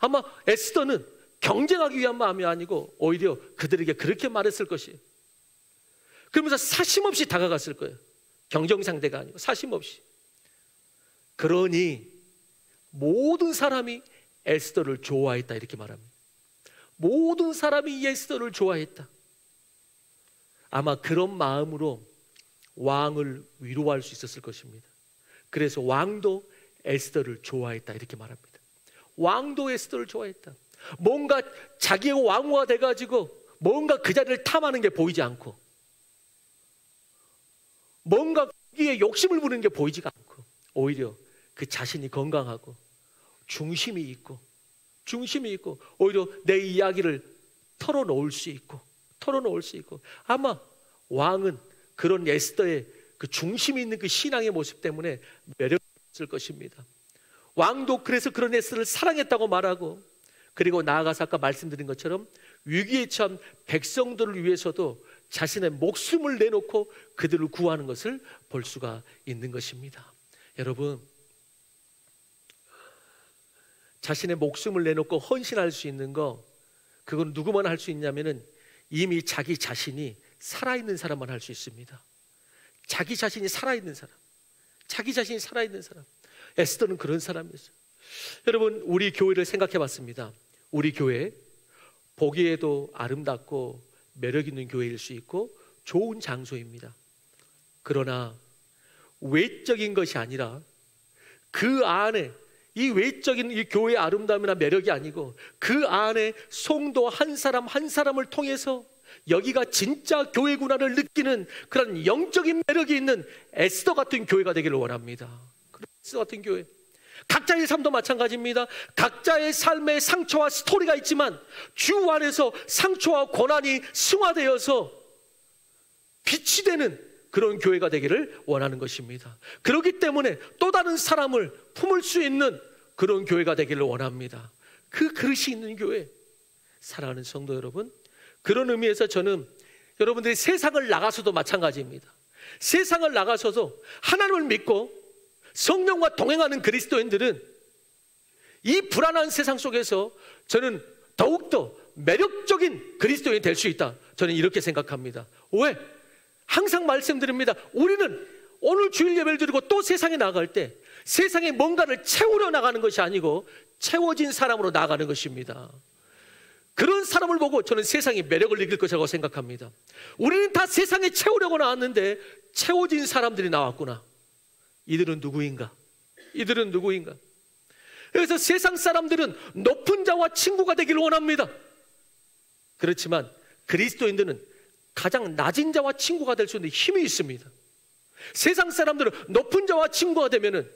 Speaker 1: 아마 에스더는 경쟁하기 위한 마음이 아니고 오히려 그들에게 그렇게 말했을 것이에요. 그러면서 사심없이 다가갔을 거예요. 경쟁상대가 아니고 사심없이. 그러니 모든 사람이 에스더를 좋아했다 이렇게 말합니다. 모든 사람이 에스더를 좋아했다. 아마 그런 마음으로 왕을 위로할 수 있었을 것입니다. 그래서 왕도 에스더를 좋아했다 이렇게 말합니다. 왕도 에스더를 좋아했다. 뭔가 자기의 왕후가 돼가지고 뭔가 그 자리를 탐하는 게 보이지 않고 뭔가 거기에 욕심을 부리는 게 보이지가 않고 오히려 그 자신이 건강하고 중심이 있고 오히려 내 이야기를 털어놓을 수 있고 아마 왕은 그런 에스더의 그 중심이 있는 그 신앙의 모습 때문에 매력있을 것입니다. 왕도 그래서 그런 에스더를 사랑했다고 말하고 그리고 나아가서 아까 말씀드린 것처럼 위기에 처한 백성들을 위해서도 자신의 목숨을 내놓고 그들을 구하는 것을 볼 수가 있는 것입니다. 여러분, 자신의 목숨을 내놓고 헌신할 수 있는 거 그건 누구만 할 수 있냐면은 이미 자기 자신이 살아있는 사람만 할 수 있습니다. 자기 자신이 살아있는 사람. 에스더는 그런 사람이었어요. 여러분, 우리 교회를 생각해 봤습니다. 우리 교회 보기에도 아름답고 매력 있는 교회일 수 있고 좋은 장소입니다. 그러나 외적인 것이 아니라 그 안에 이 외적인 이 교회의 아름다움이나 매력이 아니고 그 안에 성도 한 사람 한 사람을 통해서 여기가 진짜 교회구나를 느끼는 그런 영적인 매력이 있는 에스더 같은 교회가 되기를 원합니다. 에스더 같은 교회. 각자의 삶도 마찬가지입니다. 각자의 삶의 상처와 스토리가 있지만 주 안에서 상처와 고난이 승화되어서 빛이 되는 그런 교회가 되기를 원하는 것입니다. 그렇기 때문에 또 다른 사람을 품을 수 있는 그런 교회가 되기를 원합니다. 그 그릇이 있는 교회. 사랑하는 성도 여러분, 그런 의미에서 저는 여러분들이 세상을 나가서도 마찬가지입니다. 세상을 나가서도 하나님을 믿고 성령과 동행하는 그리스도인들은 이 불안한 세상 속에서 저는 더욱더 매력적인 그리스도인이 될 수 있다. 저는 이렇게 생각합니다. 왜? 항상 말씀드립니다. 우리는 오늘 주일 예배를 드리고 또 세상에 나갈 때 세상에 뭔가를 채우려 나가는 것이 아니고 채워진 사람으로 나가는 것입니다. 그런 사람을 보고 저는 세상이 매력을 느낄 것이라고 생각합니다. 우리는 다 세상에 채우려고 나왔는데 채워진 사람들이 나왔구나. 이들은 누구인가? 그래서 세상 사람들은 높은 자와 친구가 되기를 원합니다. 그렇지만 그리스도인들은 가장 낮은 자와 친구가 될 수 있는 힘이 있습니다. 세상 사람들은 높은 자와 친구가 되면은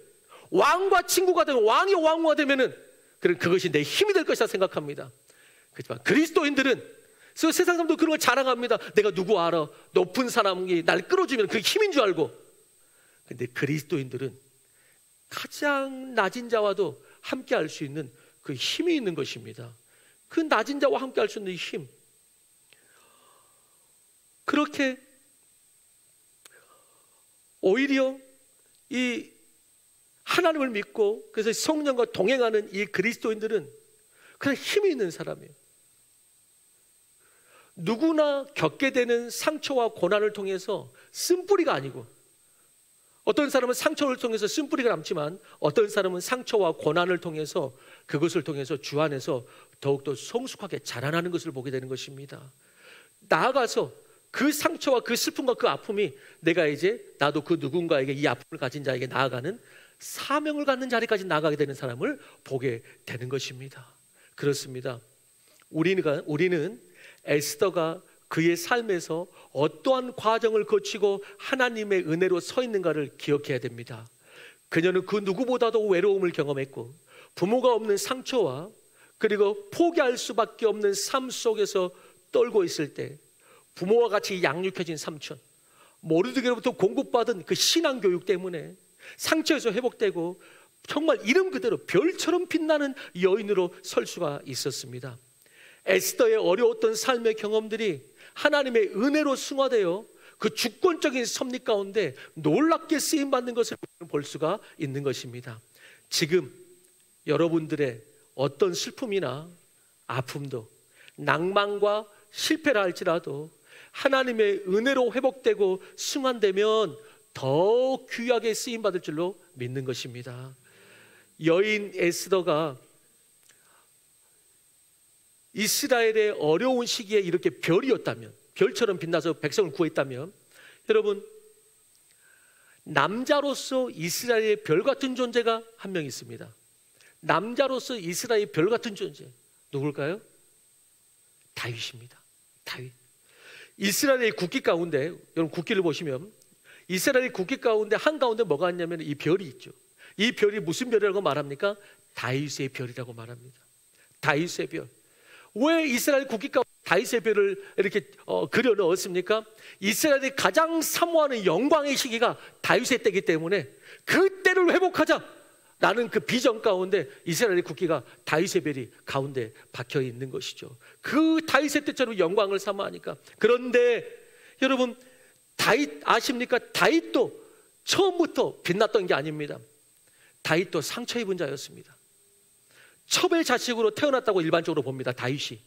Speaker 1: 왕과 친구가 되면 왕이 왕후가 되면은 그것이 내 힘이 될 것이라 생각합니다. 그렇지만 그리스도인들은 세상 사람도 그런 걸 자랑합니다. 내가 누구 알아? 높은 사람이 날 끌어주면 그게 힘인 줄 알고. 근데 그리스도인들은 가장 낮은 자와도 함께 할 수 있는 그 힘이 있는 것입니다. 그 낮은 자와 함께 할 수 있는 힘. 그렇게 오히려 이 하나님을 믿고 그래서 성령과 동행하는 이 그리스도인들은 그런 힘이 있는 사람이에요. 누구나 겪게 되는 상처와 고난을 통해서 쓴뿌리가 아니고 어떤 사람은 상처를 통해서 쓴뿌리가 남지만 어떤 사람은 상처와 고난을 통해서 그것을 통해서 주 안에서 더욱더 성숙하게 자라나는 것을 보게 되는 것입니다. 나아가서 그 상처와 그 슬픔과 그 아픔이 내가 이제 나도 그 누군가에게 이 아픔을 가진 자에게 나아가는 사명을 갖는 자리까지 나가게 되는 사람을 보게 되는 것입니다. 그렇습니다. 우리는 에스더가 그의 삶에서 어떠한 과정을 거치고 하나님의 은혜로 서 있는가를 기억해야 됩니다. 그녀는 그 누구보다도 외로움을 경험했고 부모가 없는 상처와 그리고 포기할 수밖에 없는 삶 속에서 떨고 있을 때 부모와 같이 양육해진 삼촌, 모르드게로부터 공급받은 그 신앙교육 때문에 상처에서 회복되고 정말 이름 그대로 별처럼 빛나는 여인으로 설 수가 있었습니다. 에스더의 어려웠던 삶의 경험들이 하나님의 은혜로 승화되어 그 주권적인 섭리 가운데 놀랍게 쓰임받는 것을 볼 수가 있는 것입니다. 지금 여러분들의 어떤 슬픔이나 아픔도 낭만과 실패라 할지라도 하나님의 은혜로 회복되고 승환되면 더 귀하게 쓰임받을 줄로 믿는 것입니다. 여인 에스더가 이스라엘의 어려운 시기에 이렇게 별이었다면, 별처럼 빛나서 백성을 구했다면, 여러분, 남자로서 이스라엘의 별 같은 존재가 한 명 있습니다. 남자로서 이스라엘의 별 같은 존재, 누굴까요? 다윗입니다. 다윗. 이스라엘의 국기 가운데, 여러분 국기를 보시면 이스라엘의 국기 가운데 한가운데 뭐가 있냐면 이 별이 있죠. 이 별이 무슨 별이라고 말합니까? 다윗의 별이라고 말합니다. 다윗의 별. 왜 이스라엘 국기 가운데 다윗의 별을 이렇게 그려 넣었습니까? 이스라엘이 가장 사모하는 영광의 시기가 다윗의 때이기 때문에 그 때를 회복하자 라는 그 비전 가운데 이스라엘의 국기가 다윗의 별이 가운데 박혀 있는 것이죠. 그 다윗의 때처럼 영광을 사모하니까. 그런데 여러분, 다윗 아십니까? 다윗도 처음부터 빛났던 게 아닙니다. 다윗도 상처 입은 자였습니다. 첩의 자식으로 태어났다고 일반적으로 봅니다. 다윗이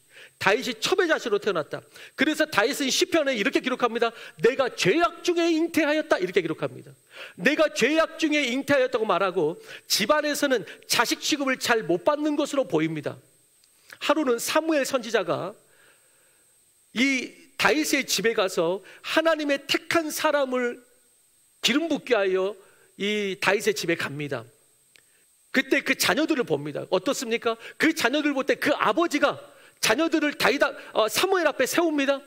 Speaker 1: 첩의 자식으로 태어났다. 그래서 다윗은 시편에 이렇게 기록합니다. 내가 죄악 중에 잉태하였다, 이렇게 기록합니다. 내가 죄악 중에 잉태하였다고 말하고 집안에서는 자식 취급을 잘 못 받는 것으로 보입니다. 하루는 사무엘 선지자가 이 다윗의 집에 가서 하나님의 택한 사람을 기름 붓게 하여 이 다윗의 집에 갑니다. 그때 그 자녀들을 봅니다. 어떻습니까? 그 자녀들 볼 때 그 아버지가 자녀들을 사무엘 앞에 세웁니다.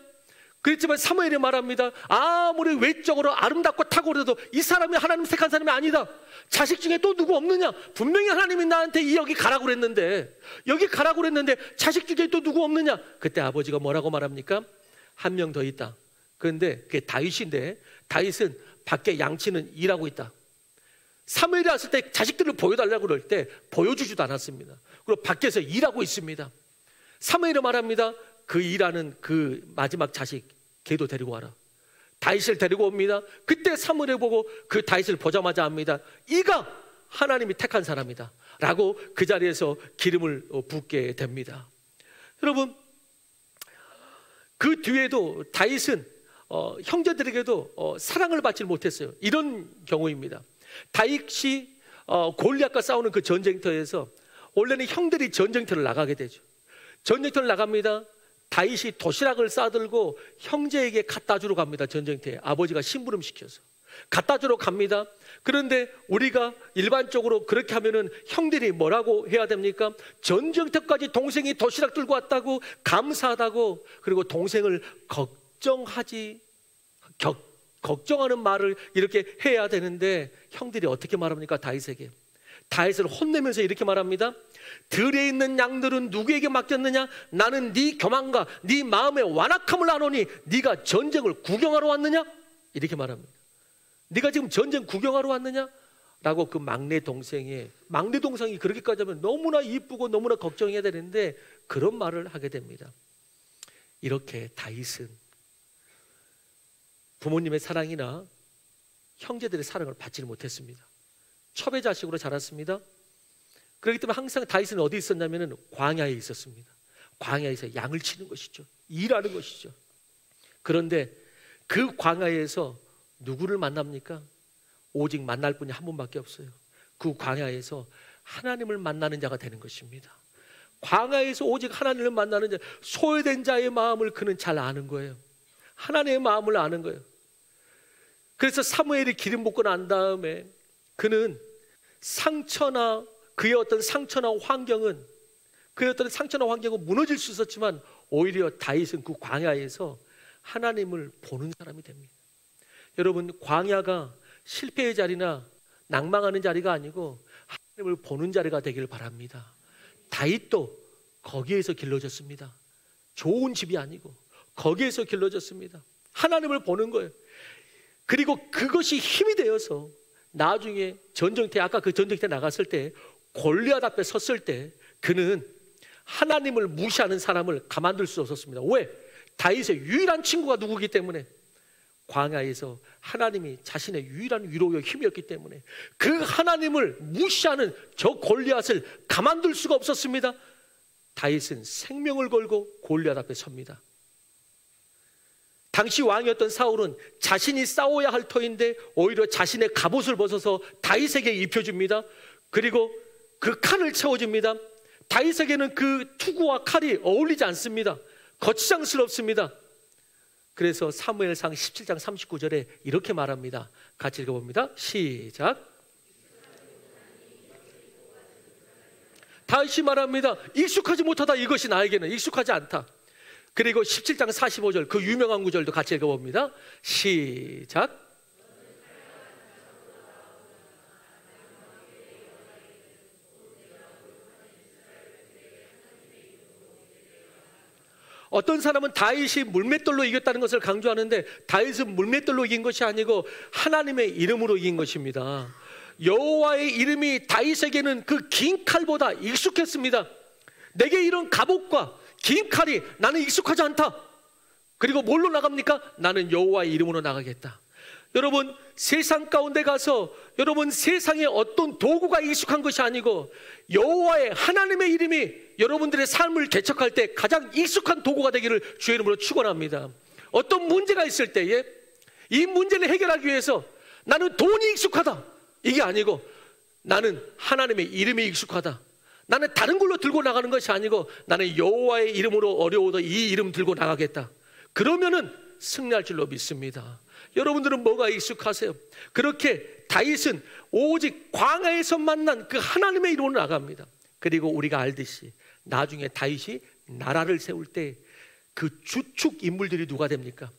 Speaker 1: 그렇지만 사무엘이 말합니다. 아무리 외적으로 아름답고 탁월해도 이 사람이 하나님 택한 사람이 아니다. 자식 중에 또 누구 없느냐? 분명히 하나님이 나한테 여기 가라고 그랬는데, 자식 중에 또 누구 없느냐? 그때 아버지가 뭐라고 말합니까? 한 명 더 있다. 그런데 그게 다윗인데, 다윗은 밖에 양치는 일하고 있다. 사무엘이 왔을 때 자식들을 보여달라고 그럴 때 보여주지도 않았습니다. 그리고 밖에서 일하고 있습니다. 사무엘이 말합니다. 그 일하는 그 마지막 자식 걔도 데리고 와라. 다윗을 데리고 옵니다. 그때 사무엘을 보고 그 다윗을 보자마자 합니다. 이가 하나님이 택한 사람이다 라고 그 자리에서 기름을 붓게 됩니다. 여러분, 그 뒤에도 다윗은 형제들에게도 사랑을 받지 못했어요. 이런 경우입니다. 다윗이 골리앗과 싸우는 그 전쟁터에서 원래는 형들이 전쟁터를 나가게 되죠. 전쟁터를 나갑니다. 다윗이 도시락을 싸들고 형제에게 갖다 주러 갑니다. 전쟁터에 아버지가 심부름 시켜서 갖다 주러 갑니다. 그런데 우리가 일반적으로 그렇게 하면은 형들이 뭐라고 해야 됩니까? 전쟁터까지 동생이 도시락 들고 왔다고 감사하다고, 그리고 동생을 걱정하는 말을 이렇게 해야 되는데 형들이 어떻게 말합니까? 다윗에게 다윗을 혼내면서 이렇게 말합니다. 들에 있는 양들은 누구에게 맡겼느냐? 나는 네 교만과 네 마음의 완악함을 아노니 네가 전쟁을 구경하러 왔느냐? 이렇게 말합니다. 네가 지금 전쟁 구경하러 왔느냐? 라고 그 막내 동생이 그렇게까지 하면 너무나 이쁘고 너무나 걱정해야 되는데 그런 말을 하게 됩니다. 이렇게 다윗은 부모님의 사랑이나 형제들의 사랑을 받지를 못했습니다. 첩의 자식으로 자랐습니다. 그렇기 때문에 항상 다윗은 어디 있었냐면 광야에 있었습니다. 광야에서 양을 치는 것이죠. 일하는 것이죠. 그런데 그 광야에서 누구를 만납니까? 오직 만날 분이 한 분밖에 없어요. 그 광야에서 하나님을 만나는 자가 되는 것입니다. 광야에서 오직 하나님을 만나는 자, 소외된 자의 마음을 그는 잘 아는 거예요. 하나님의 마음을 아는 거예요. 그래서 사무엘이 기름 붓고 난 다음에 그는 상처나 그의 어떤 상처나 환경은 무너질 수 있었지만 오히려 다윗은 그 광야에서 하나님을 보는 사람이 됩니다. 여러분, 광야가 실패의 자리나 낭망하는 자리가 아니고 하나님을 보는 자리가 되기를 바랍니다. 다윗도 거기에서 길러졌습니다. 좋은 집이 아니고 거기에서 길러졌습니다. 하나님을 보는 거예요. 그리고 그것이 힘이 되어서 나중에 전쟁터에, 아까 그 전쟁터에 나갔을 때 골리앗 앞에 섰을 때 그는 하나님을 무시하는 사람을 가만둘 수 없었습니다. 왜? 다윗의 유일한 친구가 누구기 때문에, 광야에서 하나님이 자신의 유일한 위로와 힘이었기 때문에 그 하나님을 무시하는 저 골리앗을 가만둘 수가 없었습니다. 다윗은 생명을 걸고 골리앗 앞에 섭니다. 당시 왕이었던 사울은 자신이 싸워야 할 터인데 오히려 자신의 갑옷을 벗어서 다윗에게 입혀줍니다. 그리고 그 칼을 채워줍니다. 다윗에게는 그 투구와 칼이 어울리지 않습니다. 거추장스럽습니다. 그래서 사무엘상 17장 39절에 이렇게 말합니다. 같이 읽어봅니다. 시작. 다윗이 말합니다. 익숙하지 못하다, 이것이 나에게는 익숙하지 않다. 그리고 17장 45절 그 유명한 구절도 같이 읽어봅니다. 시작. 어떤 사람은 다윗이 물맷돌로 이겼다는 것을 강조하는데 다윗은 물맷돌로 이긴 것이 아니고 하나님의 이름으로 이긴 것입니다. 여호와의 이름이 다윗에게는 그 긴 칼보다 익숙했습니다. 내게 이런 갑옷과 긴 칼이 나는 익숙하지 않다. 그리고 뭘로 나갑니까? 나는 여호와의 이름으로 나가겠다. 여러분, 세상 가운데 가서 여러분 세상에 어떤 도구가 익숙한 것이 아니고 여호와의 하나님의 이름이 여러분들의 삶을 개척할 때 가장 익숙한 도구가 되기를 주의 이름으로 축원합니다. 어떤 문제가 있을 때에 이 문제를 해결하기 위해서 나는 돈이 익숙하다, 이게 아니고 나는 하나님의 이름이 익숙하다. 나는 다른 걸로 들고 나가는 것이 아니고 나는 여호와의 이름으로 어려워도 이 이름 들고 나가겠다. 그러면은 승리할 줄로 믿습니다. 여러분들은 뭐가 익숙하세요? 그렇게 다윗은 오직 광야에서 만난 그 하나님의 이름으로 나갑니다. 그리고 우리가 알듯이 나중에 다윗이 나라를 세울 때 그 주축 인물들이 누가 됩니까?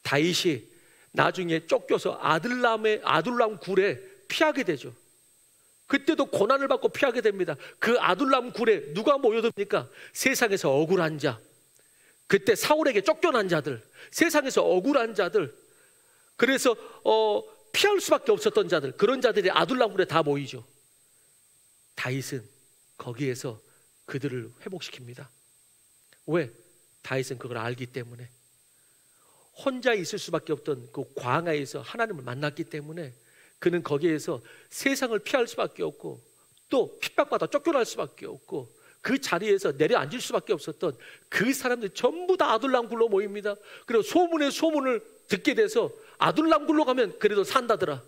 Speaker 1: 다윗이 나중에 쫓겨서 아둘람 굴에 피하게 되죠. 그때도 고난을 받고 피하게 됩니다. 그 아둘람 굴에 누가 모여듭니까? 세상에서 억울한 자, 그때 사울에게 쫓겨난 자들, 세상에서 억울한 자들, 그래서 피할 수밖에 없었던 자들, 그런 자들이 아둘람 굴에 다 모이죠. 다윗은 거기에서 그들을 회복시킵니다. 왜? 다윗은 그걸 알기 때문에, 혼자 있을 수밖에 없던 그 광야에서 하나님을 만났기 때문에 그는 거기에서 세상을 피할 수밖에 없고 또 핍박받아 쫓겨날 수밖에 없고 그 자리에서 내려앉을 수밖에 없었던 그 사람들이 전부 다 아둘람 굴로 모입니다. 그리고 소문에 소문을 듣게 돼서 아둘람 굴로 가면 그래도 산다더라,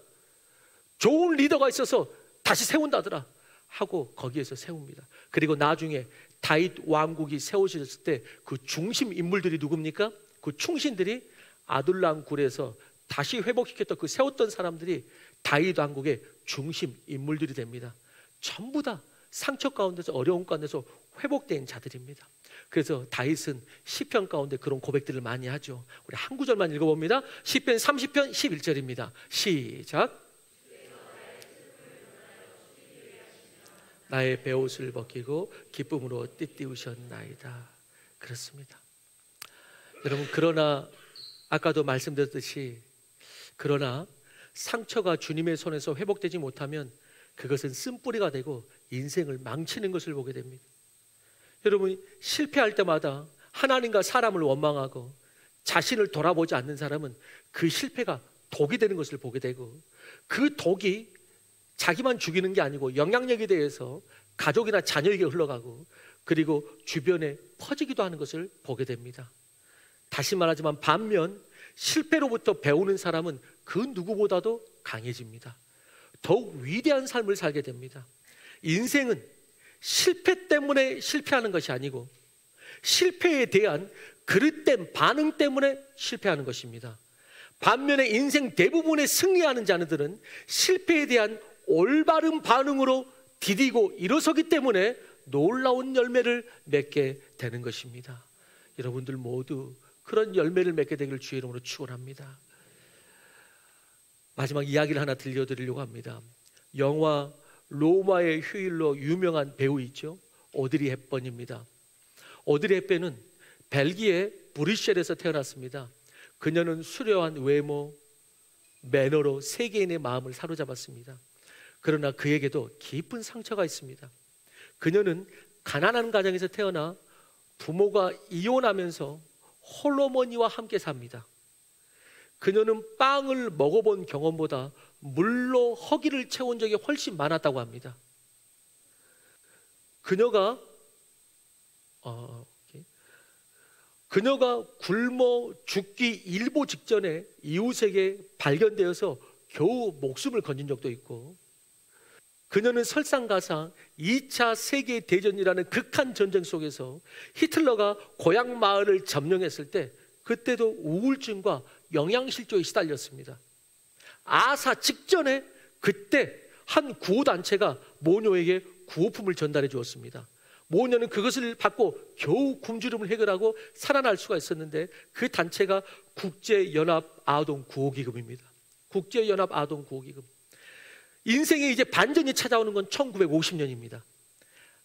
Speaker 1: 좋은 리더가 있어서 다시 세운다더라 하고 거기에서 세웁니다. 그리고 나중에 다윗 왕국이 세워졌을 때 그 중심 인물들이 누굽니까? 그 충신들이 아둘람 굴에서 다시 회복시켰던 그 세웠던 사람들이 다윗 왕국의 중심 인물들이 됩니다. 전부 다 상처 가운데서 어려움 가운데서 회복된 자들입니다. 그래서 다윗은 시편 가운데 그런 고백들을 많이 하죠. 우리 한 구절만 읽어봅니다. 시편 30편 11절입니다. 시작. 나의 베옷을 벗기고 기쁨으로 띠띠우셨나이다. 그렇습니다. 여러분, 그러나 아까도 말씀드렸듯이 그러나 상처가 주님의 손에서 회복되지 못하면 그것은 쓴뿌리가 되고 인생을 망치는 것을 보게 됩니다. 여러분, 실패할 때마다 하나님과 사람을 원망하고 자신을 돌아보지 않는 사람은 그 실패가 독이 되는 것을 보게 되고 그 독이 자기만 죽이는 게 아니고 영향력에 대해서 가족이나 자녀에게 흘러가고 그리고 주변에 퍼지기도 하는 것을 보게 됩니다. 다시 말하지만 반면 실패로부터 배우는 사람은 그 누구보다도 강해집니다. 더욱 위대한 삶을 살게 됩니다. 인생은 실패 때문에 실패하는 것이 아니고 실패에 대한 그릇된 반응 때문에 실패하는 것입니다. 반면에 인생 대부분의 승리하는 자들은 실패에 대한 올바른 반응으로 디디고 일어서기 때문에 놀라운 열매를 맺게 되는 것입니다. 여러분들 모두 그런 열매를 맺게 되기를 주의 이름으로 축원합니다. 마지막 이야기를 하나 들려드리려고 합니다. 영화 로마의 휴일로 유명한 배우 있죠. 오드리 헵번입니다. 오드리 헵번은 벨기에 브뤼셀에서 태어났습니다. 그녀는 수려한 외모, 매너로 세계인의 마음을 사로잡았습니다. 그러나 그에게도 깊은 상처가 있습니다. 그녀는 가난한 가정에서 태어나 부모가 이혼하면서 홀어머니와 함께 삽니다. 그녀는 빵을 먹어본 경험보다 물로 허기를 채운 적이 훨씬 많았다고 합니다. 그녀가 굶어 죽기 일보 직전에 이웃에게 발견되어서 겨우 목숨을 건진 적도 있고, 그녀는 설상가상 2차 세계대전이라는 극한 전쟁 속에서 히틀러가 고향 마을을 점령했을 때 그때도 우울증과 영양실조에 시달렸습니다. 아사 직전에 그때 한 구호단체가 모녀에게 구호품을 전달해 주었습니다. 모녀는 그것을 받고 겨우 굶주림을 해결하고 살아날 수가 있었는데, 그 단체가 국제연합아동구호기금입니다. 국제연합아동구호기금. 인생에 이제 반전이 찾아오는 건 1950년입니다.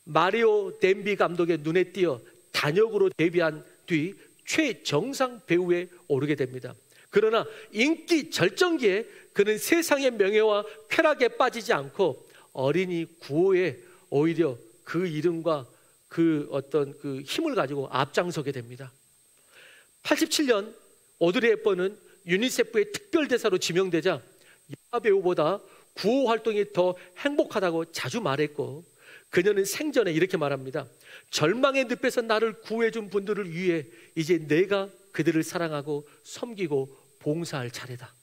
Speaker 1: 마리오 덴비 감독의 눈에 띄어 단역으로 데뷔한 뒤 최정상 배우에 오르게 됩니다. 그러나 인기 절정기에 그는 세상의 명예와 쾌락에 빠지지 않고 어린이 구호에 오히려 그 이름과 그 어떤 그 힘을 가지고 앞장서게 됩니다. 87년 오드리 헵번은 유니세프의 특별대사로 지명되자 영화 배우보다 구호 활동이 더 행복하다고 자주 말했고, 그녀는 생전에 이렇게 말합니다. 절망의 늪에서 나를 구해준 분들을 위해 이제 내가 그들을 사랑하고 섬기고 봉사할 차례다.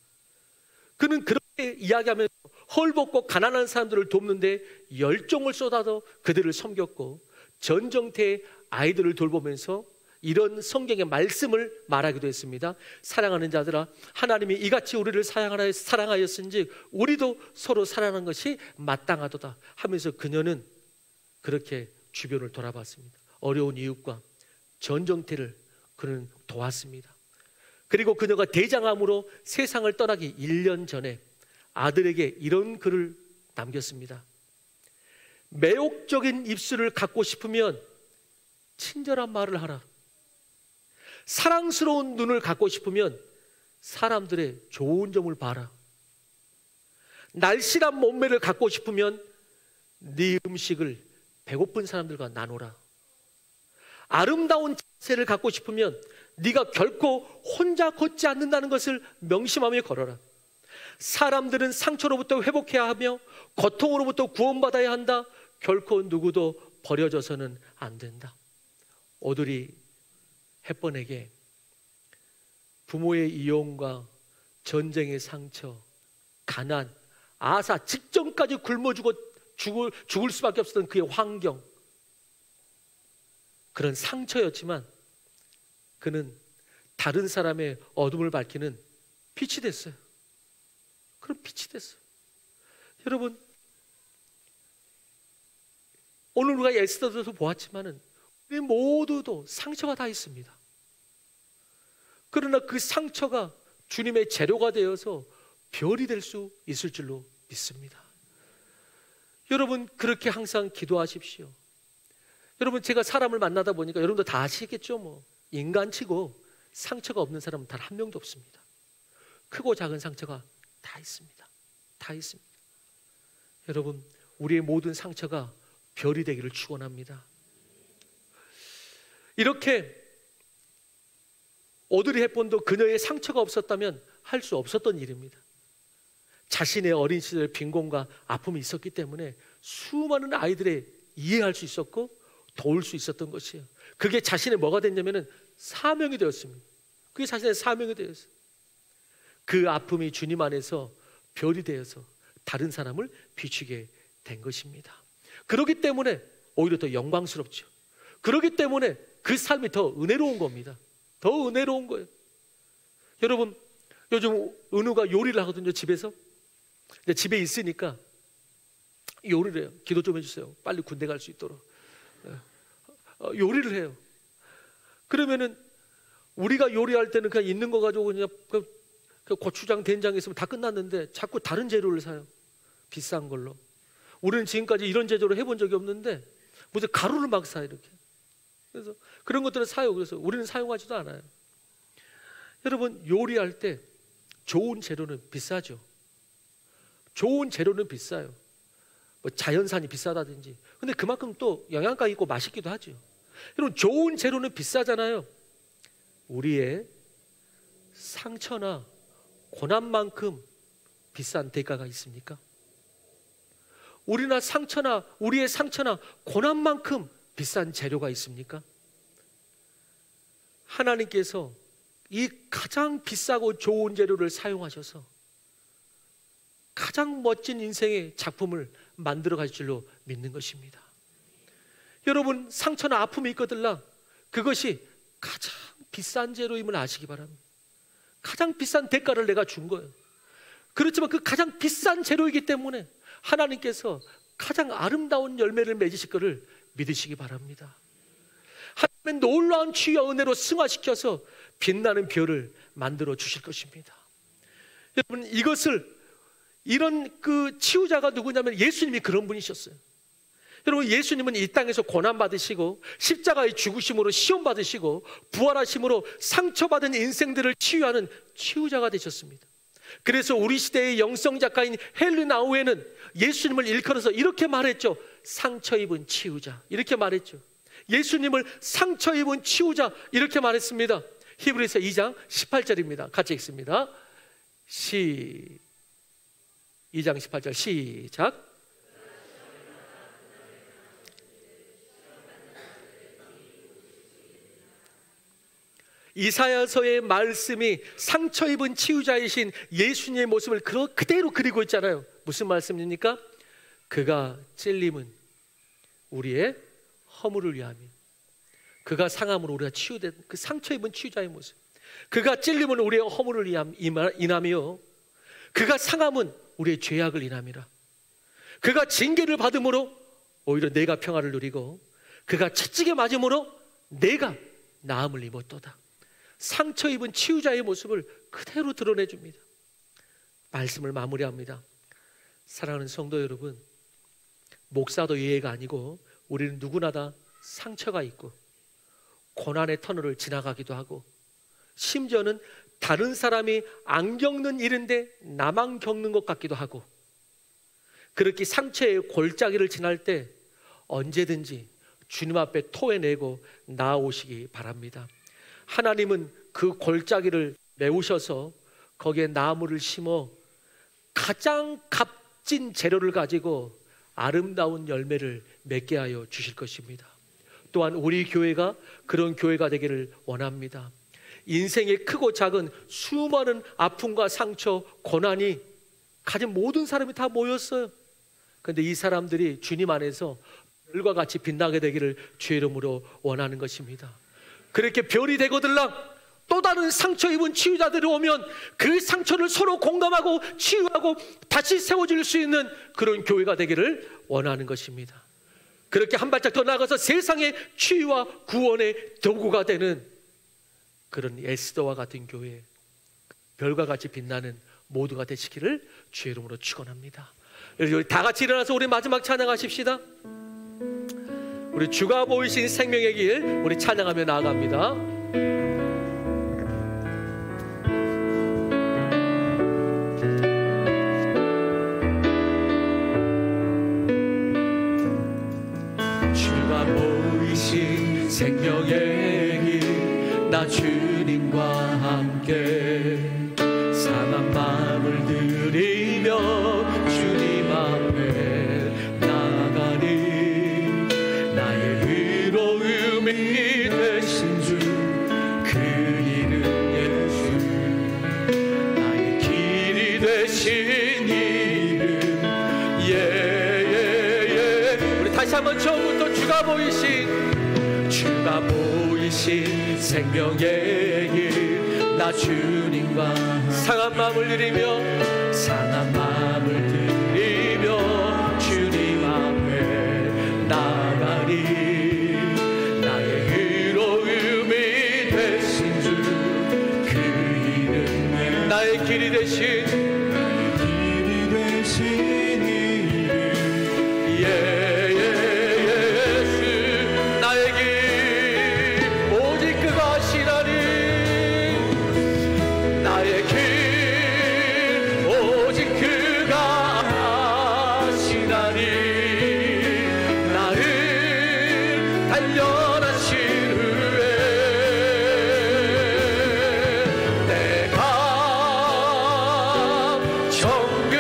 Speaker 1: 그는 그렇게 이야기하면서 헐벗고 가난한 사람들을 돕는데 열정을 쏟아서 그들을 섬겼고, 전정태의 아이들을 돌보면서 이런 성경의 말씀을 말하기도 했습니다. 사랑하는 자들아, 하나님이 이같이 우리를 사랑하였은즉 우리도 서로 사랑하는 것이 마땅하도다 하면서 그녀는 그렇게 주변을 돌아봤습니다. 어려운 이웃과 전정태를 그는 도왔습니다. 그리고 그녀가 대장암으로 세상을 떠나기 1년 전에 아들에게 이런 글을 남겼습니다. 매혹적인 입술을 갖고 싶으면 친절한 말을 하라. 사랑스러운 눈을 갖고 싶으면 사람들의 좋은 점을 봐라. 날씬한 몸매를 갖고 싶으면 네 음식을 배고픈 사람들과 나누라. 아름다운 자세를 갖고 싶으면 네가 결코 혼자 걷지 않는다는 것을 명심하며 걸어라. 사람들은 상처로부터 회복해야 하며 고통으로부터 구원받아야 한다. 결코 누구도 버려져서는 안 된다. 오드리 헵번에게 부모의 이혼과 전쟁의 상처, 가난, 아사 직전까지 굶어 죽을 수밖에 없었던 그의 환경, 그런 상처였지만 그는 다른 사람의 어둠을 밝히는 빛이 됐어요. 그런 빛이 됐어요. 여러분, 오늘 우리가 에스더도 보았지만은 우리 모두도 상처가 다 있습니다. 그러나 그 상처가 주님의 재료가 되어서 별이 될 수 있을 줄로 믿습니다. 여러분, 그렇게 항상 기도하십시오. 여러분, 제가 사람을 만나다 보니까 여러분도 다 아시겠죠? 뭐 인간치고 상처가 없는 사람은 단 한 명도 없습니다. 크고 작은 상처가 다 있습니다. 다 있습니다. 여러분, 우리의 모든 상처가 별이 되기를 축원합니다. 이렇게 오드리 헵번도 그녀의 상처가 없었다면 할 수 없었던 일입니다. 자신의 어린 시절 빈곤과 아픔이 있었기 때문에 수많은 아이들의 이해할 수 있었고 도울 수 있었던 것이에요. 그게 자신의 뭐가 됐냐면은 사명이 되었습니다. 그게 자신의 사명이 되었어요. 그 아픔이 주님 안에서 별이 되어서 다른 사람을 비추게 된 것입니다. 그렇기 때문에 오히려 더 영광스럽죠. 그렇기 때문에 그 삶이 더 은혜로운 겁니다. 더 은혜로운 거예요. 여러분, 요즘 은우가 요리를 하거든요, 집에서. 근데 집에 있으니까 요리를 해요. 기도 좀 해주세요. 빨리 군대 갈 수 있도록. 요리를 해요. 그러면은 우리가 요리할 때는 그냥 있는 거 가지고 그냥 그 고추장, 된장 있으면 다 끝났는데 자꾸 다른 재료를 사요. 비싼 걸로. 우리는 지금까지 이런 제조를 해본 적이 없는데 무슨 가루를 막 사요, 이렇게. 그래서 그런 것들을 사요. 그래서 우리는 사용하지도 않아요. 여러분, 요리할 때 좋은 재료는 비싸죠. 좋은 재료는 비싸요. 뭐 자연산이 비싸다든지. 근데 그만큼 또 영양가 있고 맛있기도 하죠. 여러분, 좋은 재료는 비싸잖아요. 우리의 상처나 고난만큼 비싼 대가가 있습니까? 우리의 상처나 고난만큼 비싼 재료가 있습니까? 하나님께서 이 가장 비싸고 좋은 재료를 사용하셔서 가장 멋진 인생의 작품을 만들어 가실 줄로 믿는 것입니다. 여러분, 상처나 아픔이 있거들라 그것이 가장 비싼 재료임을 아시기 바랍니다. 가장 비싼 대가를 내가 준 거예요. 그렇지만 그 가장 비싼 재료이기 때문에 하나님께서 가장 아름다운 열매를 맺으실 것을 믿으시기 바랍니다. 하나님의 놀라운 치유와 은혜로 승화시켜서 빛나는 별을 만들어 주실 것입니다. 여러분, 이런 그 치유자가 누구냐면 예수님이 그런 분이셨어요. 여러분, 예수님은 이 땅에서 고난받으시고 십자가의 죽으심으로 시험받으시고 부활하심으로 상처받은 인생들을 치유하는 치유자가 되셨습니다. 그래서 우리 시대의 영성 작가인 헨리 나우에는 예수님을 일컬어서 이렇게 말했죠. 상처 입은 치유자, 이렇게 말했죠. 예수님을 상처 입은 치유자, 이렇게 말했습니다. 히브리서 2장 18절입니다. 같이 읽습니다. 2장 18절 시작. 이사야서의 말씀이 상처 입은 치유자이신 예수님의 모습을 그대로 그리고 있잖아요. 무슨 말씀입니까? 그가 찔림은 우리의 허물을 위함이요, 그가 상함으로 우리가 치유된 그 상처 입은 치유자의 모습. 그가 찔림은 우리의 허물을 인함이요, 그가 상함은 우리의 죄악을 인함이라. 그가 징계를 받음으로 오히려 내가 평화를 누리고 그가 채찍에 맞음으로 내가 나음을 입었도다. 상처 입은 치유자의 모습을 그대로 드러내줍니다. 말씀을 마무리합니다. 사랑하는 성도 여러분, 목사도 예외가 아니고 우리는 누구나 다 상처가 있고 고난의 터널을 지나가기도 하고 심지어는 다른 사람이 안 겪는 일인데 나만 겪는 것 같기도 하고, 그렇게 상처의 골짜기를 지날 때 언제든지 주님 앞에 토해내고 나아오시기 바랍니다. 하나님은 그 골짜기를 메우셔서 거기에 나무를 심어 가장 값진 재료를 가지고 아름다운 열매를 맺게 하여 주실 것입니다. 또한 우리 교회가 그런 교회가 되기를 원합니다. 인생의 크고 작은 수많은 아픔과 상처, 고난이 가진 모든 사람이 다 모였어요. 그런데 이 사람들이 주님 안에서 별과 같이 빛나게 되기를 주의 이름으로 원하는 것입니다. 그렇게 별이 되거들랑 또 다른 상처 입은 치유자들이 오면 그 상처를 서로 공감하고 치유하고 다시 세워질 수 있는 그런 교회가 되기를 원하는 것입니다. 그렇게 한 발짝 더 나아가서 세상의 치유와 구원의 도구가 되는 그런 에스더와 같은 교회, 별과 같이 빛나는 모두가 되시기를 주의 이름으로 축원합니다. 우리 다 같이 일어나서 우리 마지막 찬양하십시다. 우리 주가 보이신 생명의 길, 우리 찬양하며 나아갑니다. 주가 보이신 생명의 길, 나 주님과 함께 상한 마음을 들이며 주님 앞에 나가니 나의 의로움이 되신 주, 그 이름 예수, 나의 길이 되신 이름 예예예. 우리 다시 한번 처음부터 주가 보이신 생명의 길, 나 주님과 상한 마음을 들이며 주님 나의 길이 되신 예수 나의 길 오직 그가 하시나니 나의 길 오직 그가 하시나니 나를 단련하신 후에 내가 정금같이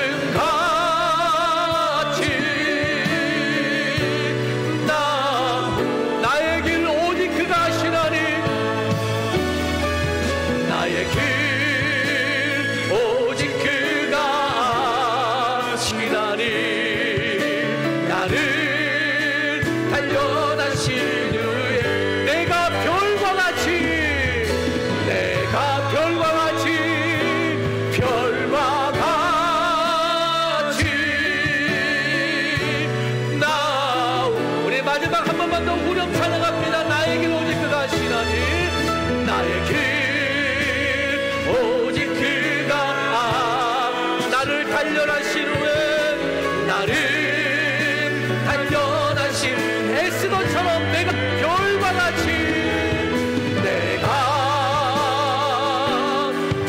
Speaker 1: 나의 길 오직 그가 하시나니 나의 길 오직 그가 하시나니 나를 단련하신 후에 내가 별과 같이 우리 마지막 한 번만 더 후렴 찬양합니다. 나의 길 오직 그가 하시나니 나의 길 오직 그가 나를 단련하신 후에 나를 단련하신 에스더처럼 내가 별과 같이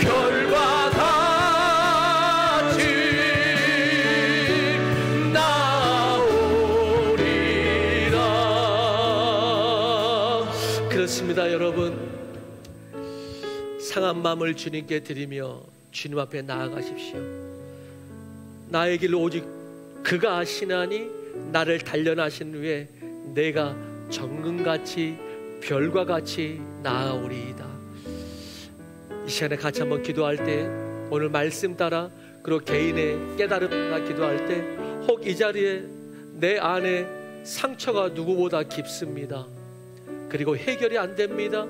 Speaker 1: 별과 같이 나오리라. 그렇습니다. 여러분, 상한 마음을 주님께 드리며 주님 앞에 나아가십시오. 나의 길 오직 그가 하시나니 나를 단련하신 후에 내가 정금같이 별과 같이 나아오리이다. 이 시간에 같이 한번 기도할 때, 오늘 말씀 따라 그리고 개인의 깨달음 따라 기도할 때, 혹 이 자리에 내 안에 상처가 누구보다 깊습니다. 그리고 해결이 안 됩니다.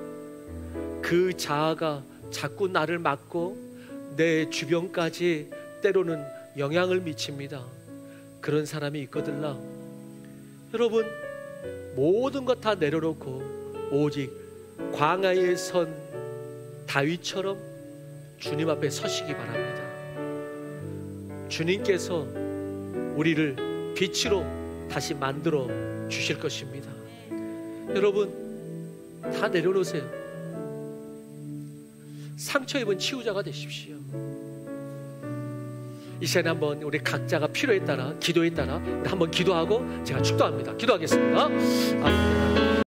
Speaker 1: 그 자아가 자꾸 나를 막고 내 주변까지 때로는 영향을 미칩니다. 그런 사람이 있거들라. 여러분, 모든 것 다 내려놓고 오직 광야에 선 다윗처럼 주님 앞에 서시기 바랍니다. 주님께서 우리를 빛으로 다시 만들어 주실 것입니다. 여러분, 다 내려놓으세요. 상처 입은 치유자가 되십시오. 이 시간에 한번 우리 각자가 필요에 따라, 기도에 따라 한번 기도하고 제가 축도합니다. 기도하겠습니다. 아멘.